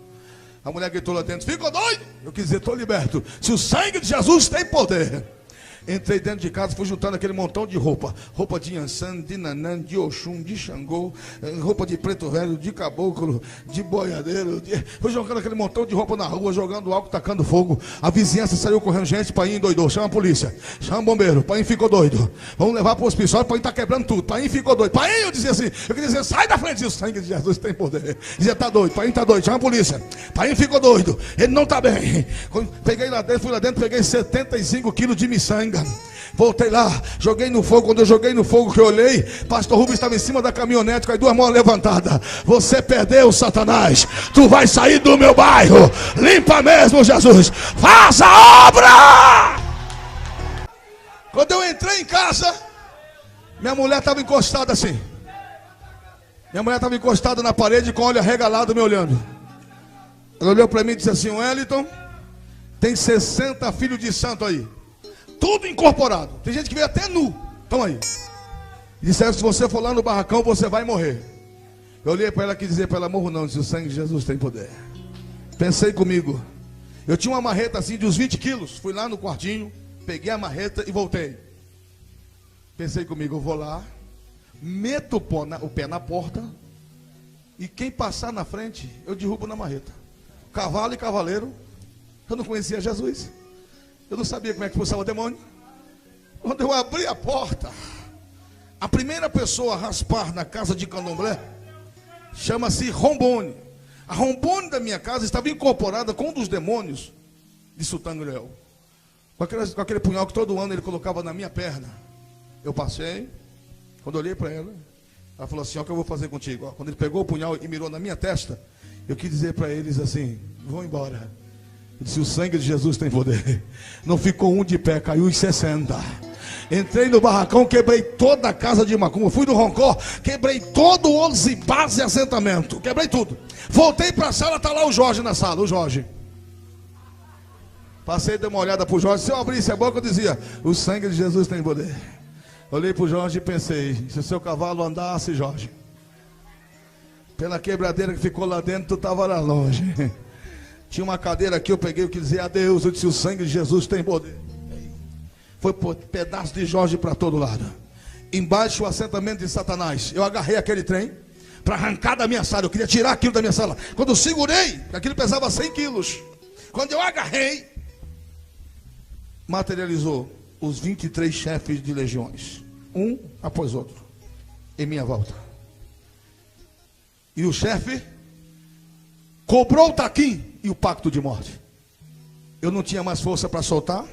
A mulher gritou lá dentro: ficou doido? Eu quis dizer: estou liberto. Se o sangue de Jesus tem poder. Entrei dentro de casa, fui juntando aquele montão de roupa. Roupa de Yansan, de Nanã, de Oxum, de Xangô, roupa de preto velho, de caboclo, de boiadeiro. Fui jogando aquele montão de roupa na rua, jogando álcool, tacando fogo. A vizinhança saiu correndo: gente, pai endoidou, chama a polícia, chama o bombeiro, pai ficou doido. Vamos levar para o hospital, pai está quebrando tudo. Pai ficou doido. Pai, eu dizia assim, eu queria dizer: sai da frente, o sangue de Jesus tem poder. Dizia: tá doido, pai está doido, chama a polícia. Pai ficou doido, ele não está bem. Peguei lá dentro, fui lá dentro, peguei 75 quilos de miçanga. antiga. Voltei lá, joguei no fogo. Quando eu joguei no fogo, que eu olhei, pastor Rubens estava em cima da caminhonete com as duas mãos levantadas. Você perdeu, Satanás. Tu vai sair do meu bairro. Limpa mesmo, Jesus. Faz a obra. Quando eu entrei em casa, minha mulher estava encostada assim. Minha mulher estava encostada na parede com o olho arregalado me olhando. Ela olhou para mim e disse assim: Wellington, tem 60 filhos de santo aí, tudo incorporado. Tem gente que veio até nu. Estão aí. E disseram: se você for lá no barracão, você vai morrer. Eu olhei para ela e dizer para ela: morro não, disse: o sangue de Jesus tem poder. Pensei comigo. Eu tinha uma marreta assim de uns 20 quilos. Fui lá no quartinho, peguei a marreta e voltei. Pensei comigo: eu vou lá, meto o pé na porta, e quem passar na frente, eu derrubo na marreta. Cavalo e cavaleiro. Eu não conhecia Jesus. Eu não sabia como é que expulsava o demônio. Quando eu abri a porta, a primeira pessoa a raspar na casa de Candomblé chama-se Rombone. A Rombone da minha casa estava incorporada com um dos demônios de Sultangréu. Com aquele punhal que todo ano ele colocava na minha perna. Eu passei. Quando eu olhei para ela, ela falou assim: ó, o que eu vou fazer contigo? Ó, quando ele pegou o punhal e mirou na minha testa, eu quis dizer para eles assim: vão embora. Eu disse: o sangue de Jesus tem poder. Não ficou um de pé, caiu os 60. Entrei no barracão, quebrei toda a casa de macumba. Fui do Roncó, quebrei todo o 11 base e assentamento. Quebrei tudo. Voltei para a sala, está lá o Jorge na sala. O Jorge. Passei, dei uma olhada para o Jorge. Se eu abrisse a boca, eu dizia: o sangue de Jesus tem poder. Olhei para o Jorge e pensei: se o seu cavalo andasse, Jorge, pela quebradeira que ficou lá dentro, tu estava lá longe. Tinha uma cadeira aqui, eu peguei, eu quis dizer adeus. Eu disse: o sangue de Jesus tem poder. Foi por pedaço de Jorge para todo lado. Embaixo o assentamento de Satanás. Eu agarrei aquele trem para arrancar da minha sala. Eu queria tirar aquilo da minha sala. Quando eu segurei, aquilo pesava 100 quilos. Quando eu agarrei, materializou os 23 chefes de legiões, um após outro, em minha volta. E o chefe cobrou o taquim e o pacto de morte. Eu não tinha mais força para soltar.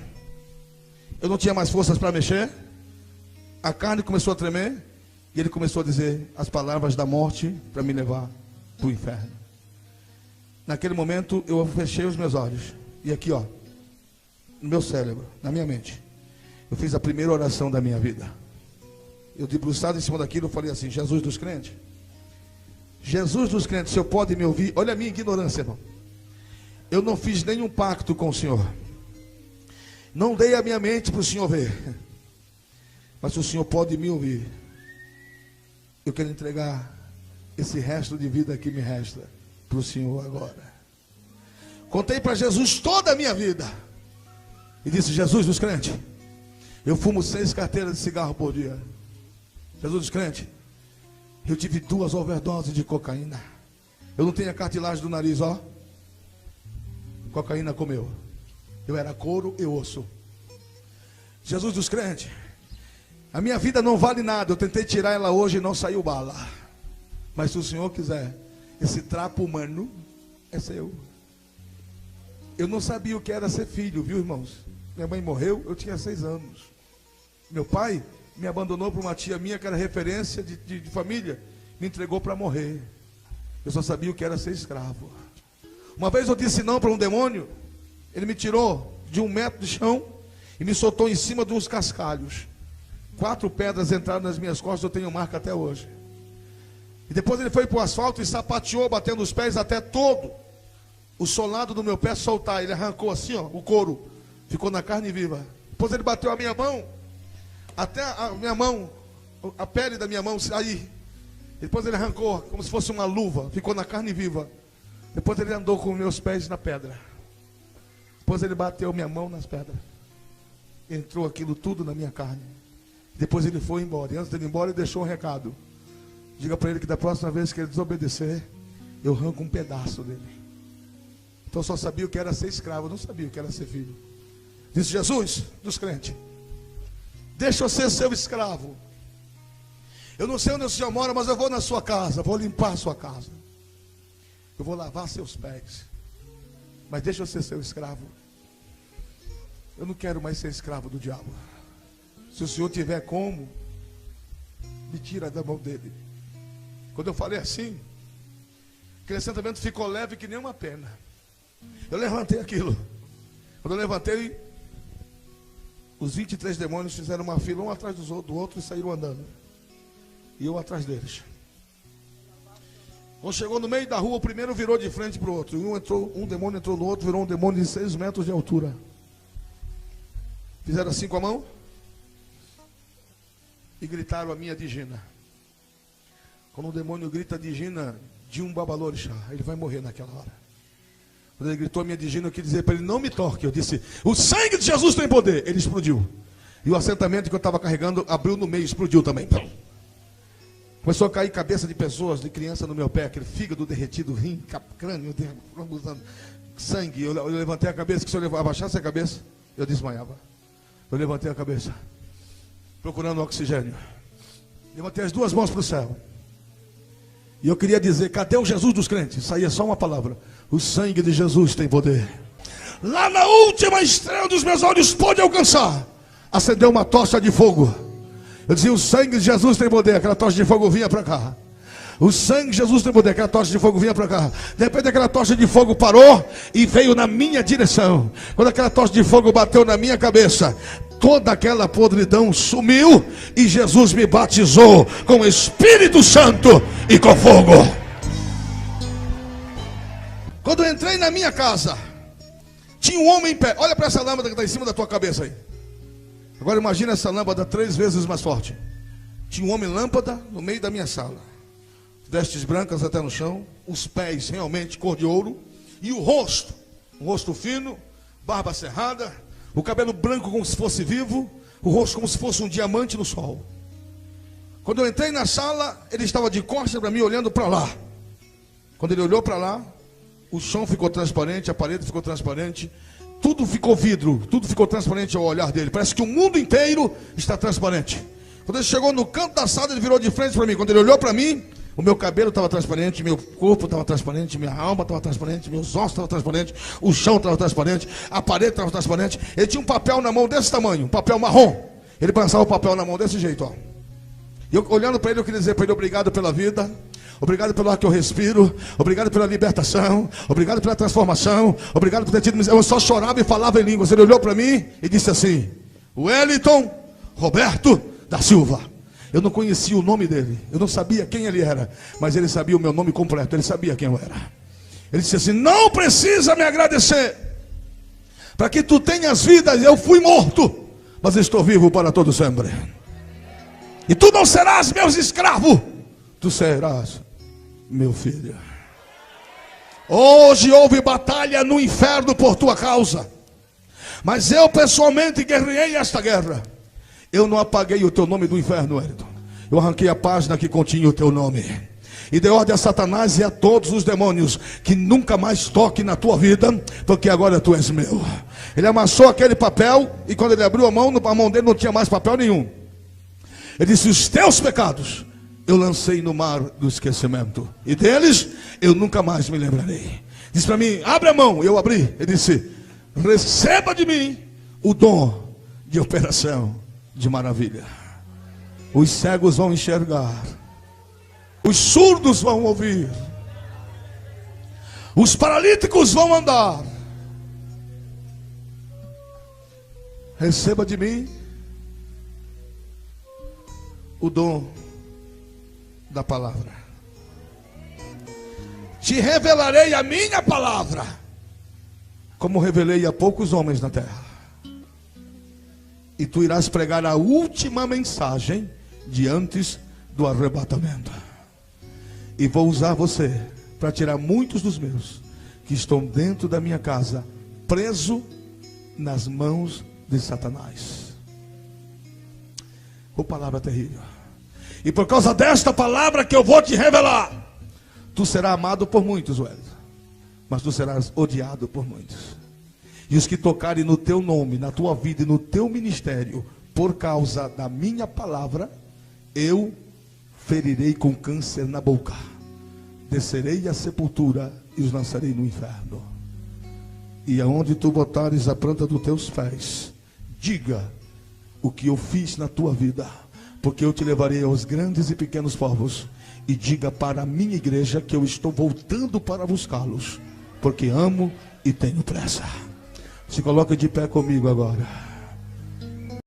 Eu não tinha mais forças para mexer. A carne começou a tremer. E ele começou a dizer as palavras da morte para me levar para o inferno. Naquele momento eu fechei os meus olhos. E aqui, ó, no meu cérebro, na minha mente, eu fiz a primeira oração da minha vida. Eu debruçado em cima daquilo, eu falei assim: Jesus dos crentes, Jesus dos crentes, o Senhor pode me ouvir? Olha a minha ignorância, irmão. Eu não fiz nenhum pacto com o Senhor. Não dei a minha mente para o Senhor ver. Mas o Senhor pode me ouvir. Eu quero entregar esse resto de vida que me resta para o Senhor agora. Contei para Jesus toda a minha vida. E disse: Jesus dos crentes, eu fumo 6 carteiras de cigarro por dia. Jesus dos crentes, eu tive 2 overdoses de cocaína. Eu não tenho a cartilagem do nariz, ó. Cocaína comeu. Eu era couro e osso. Jesus dos crentes, a minha vida não vale nada. Eu tentei tirar ela hoje e não saiu bala. Mas se o Senhor quiser, esse trapo humano é seu. Eu não sabia o que era ser filho, viu, irmãos? Minha mãe morreu, eu tinha 6 anos. Meu pai me abandonou para uma tia minha que era referência de família. Me entregou para morrer. Eu só sabia o que era ser escravo. Uma vez eu disse não para um demônio. Ele me tirou de 1 metro de chão e me soltou em cima de uns cascalhos. 4 pedras entraram nas minhas costas, eu tenho marca até hoje. E depois ele foi para o asfalto e sapateou, batendo os pés até todo o solado do meu pé soltar. Ele arrancou assim, ó, o couro. Ficou na carne viva. Depois ele bateu a minha mão, até a minha mão, a pele da minha mão sair. Depois ele arrancou como se fosse uma luva. Ficou na carne viva. Depois ele andou com meus pés na pedra. Depois ele bateu minha mão nas pedras. Entrou aquilo tudo na minha carne. Depois ele foi embora. E antes dele ir embora, ele deixou um recado. Diga para ele que da próxima vez que ele desobedecer, eu arranco um pedaço dele. Então eu só sabia o que era ser escravo. Eu não sabia o que era ser filho. Disse: Jesus dos crentes, deixa eu ser seu escravo. Eu não sei onde o Senhor mora, mas eu vou na sua casa. Vou limpar a sua casa. Eu vou lavar seus pés. Mas deixa eu ser seu escravo. Eu não quero mais ser escravo do diabo. Se o Senhor tiver como, me tira da mão dele. Quando eu falei assim, aquele assentamento ficou leve que nem uma pena. Eu levantei aquilo. Quando eu levantei, os 23 demônios fizeram uma fila, um atrás do outro, e saíram andando. E eu atrás deles. Quando chegou no meio da rua, o primeiro virou de frente para o outro. E um demônio entrou no outro, virou um demônio de 6 metros de altura. Fizeram assim com a mão e gritaram a minha digina. Quando um demônio grita a digina de um babalorixá, ele vai morrer naquela hora. Quando ele gritou a minha digina, eu quis dizer para ele: não me toque. Eu disse: o sangue de Jesus tem poder. Ele explodiu. E o assentamento que eu estava carregando abriu no meio, explodiu também. Começou a cair cabeça de pessoas, de criança no meu pé, aquele fígado derretido, rim, crânio, sangue. Eu levantei a cabeça, que se eu abaixasse a cabeça, eu desmaiava. Eu levantei a cabeça, procurando oxigênio. Levantei as duas mãos para o céu. E eu queria dizer: cadê o Jesus dos crentes? Saía só uma palavra: o sangue de Jesus tem poder. Lá na última estrela dos meus olhos pôde alcançar, acendeu uma tocha de fogo. Eu dizia: o sangue de Jesus tem poder. Aquela tocha de fogo vinha para cá. O sangue de Jesus tem poder. Aquela tocha de fogo vinha para cá. De repente aquela tocha de fogo parou e veio na minha direção. Quando aquela tocha de fogo bateu na minha cabeça, toda aquela podridão sumiu e Jesus me batizou com o Espírito Santo e com fogo. Quando eu entrei na minha casa, tinha um homem em pé. Olha para essa lâmpada que está em cima da tua cabeça aí. Agora imagina essa lâmpada 3 vezes mais forte. Tinha um homem lâmpada no meio da minha sala, vestes brancas até no chão, os pés realmente cor de ouro, e o rosto, um rosto fino, barba cerrada, o cabelo branco como se fosse vivo, o rosto como se fosse um diamante no sol. Quando eu entrei na sala, ele estava de costas para mim, olhando para lá. Quando ele olhou para lá, o chão ficou transparente, a parede ficou transparente, tudo ficou vidro, tudo ficou transparente ao olhar dele. Parece que o mundo inteiro está transparente. Quando ele chegou no canto da sala, ele virou de frente para mim. Quando ele olhou para mim, o meu cabelo estava transparente, meu corpo estava transparente, minha alma estava transparente, meus ossos estavam transparentes, o chão estava transparente, a parede estava transparente. Ele tinha um papel na mão desse tamanho, um papel marrom. Ele balançava o papel na mão desse jeito, ó. E eu, olhando para ele, eu queria dizer para ele: obrigado pela vida, obrigado pelo ar que eu respiro, obrigado pela libertação, obrigado pela transformação, obrigado por ter tido miséria. Eu só chorava e falava em línguas. Ele olhou para mim e disse assim: Wellington Roberto da Silva. Eu não conhecia o nome dele, eu não sabia quem ele era, mas ele sabia o meu nome completo, ele sabia quem eu era. Ele disse assim: não precisa me agradecer, para que tu tenhas vida. Eu fui morto, mas estou vivo para todo sempre. E tu não serás meu escravo, tu serás meu filho. Hoje houve batalha no inferno por tua causa, mas eu pessoalmente guerreei esta guerra. Eu não apaguei o teu nome do inferno, Wellington. Eu arranquei a página que continha o teu nome. E dei ordem a Satanás e a todos os demônios que nunca mais toque na tua vida, porque agora tu és meu. Ele amassou aquele papel e quando ele abriu a mão dele não tinha mais papel nenhum. Ele disse: os teus pecados eu lancei no mar do esquecimento, e deles eu nunca mais me lembrarei. Disse para mim: abre a mão. Eu abri. Ele disse: receba de mim o dom de operação de maravilha. Os cegos vão enxergar, os surdos vão ouvir, os paralíticos vão andar. Receba de mim o dom da palavra. Te revelarei a minha palavra, como revelei a poucos homens na terra. E tu irás pregar a última mensagem de antes do arrebatamento. E vou usar você para tirar muitos dos meus que estão dentro da minha casa, preso nas mãos de Satanás. Uma palavra terrível. E por causa desta palavra que eu vou te revelar, tu serás amado por muitos, Wellington, mas tu serás odiado por muitos. E os que tocarem no teu nome, na tua vida e no teu ministério, por causa da minha palavra, eu ferirei com câncer na boca, descerei à sepultura e os lançarei no inferno. E aonde tu botares a planta dos teus pés, diga: o que eu fiz na tua vida, porque eu te levarei aos grandes e pequenos povos. E diga para a minha igreja que eu estou voltando para buscá-los, porque amo e tenho pressa. Se coloca de pé comigo agora.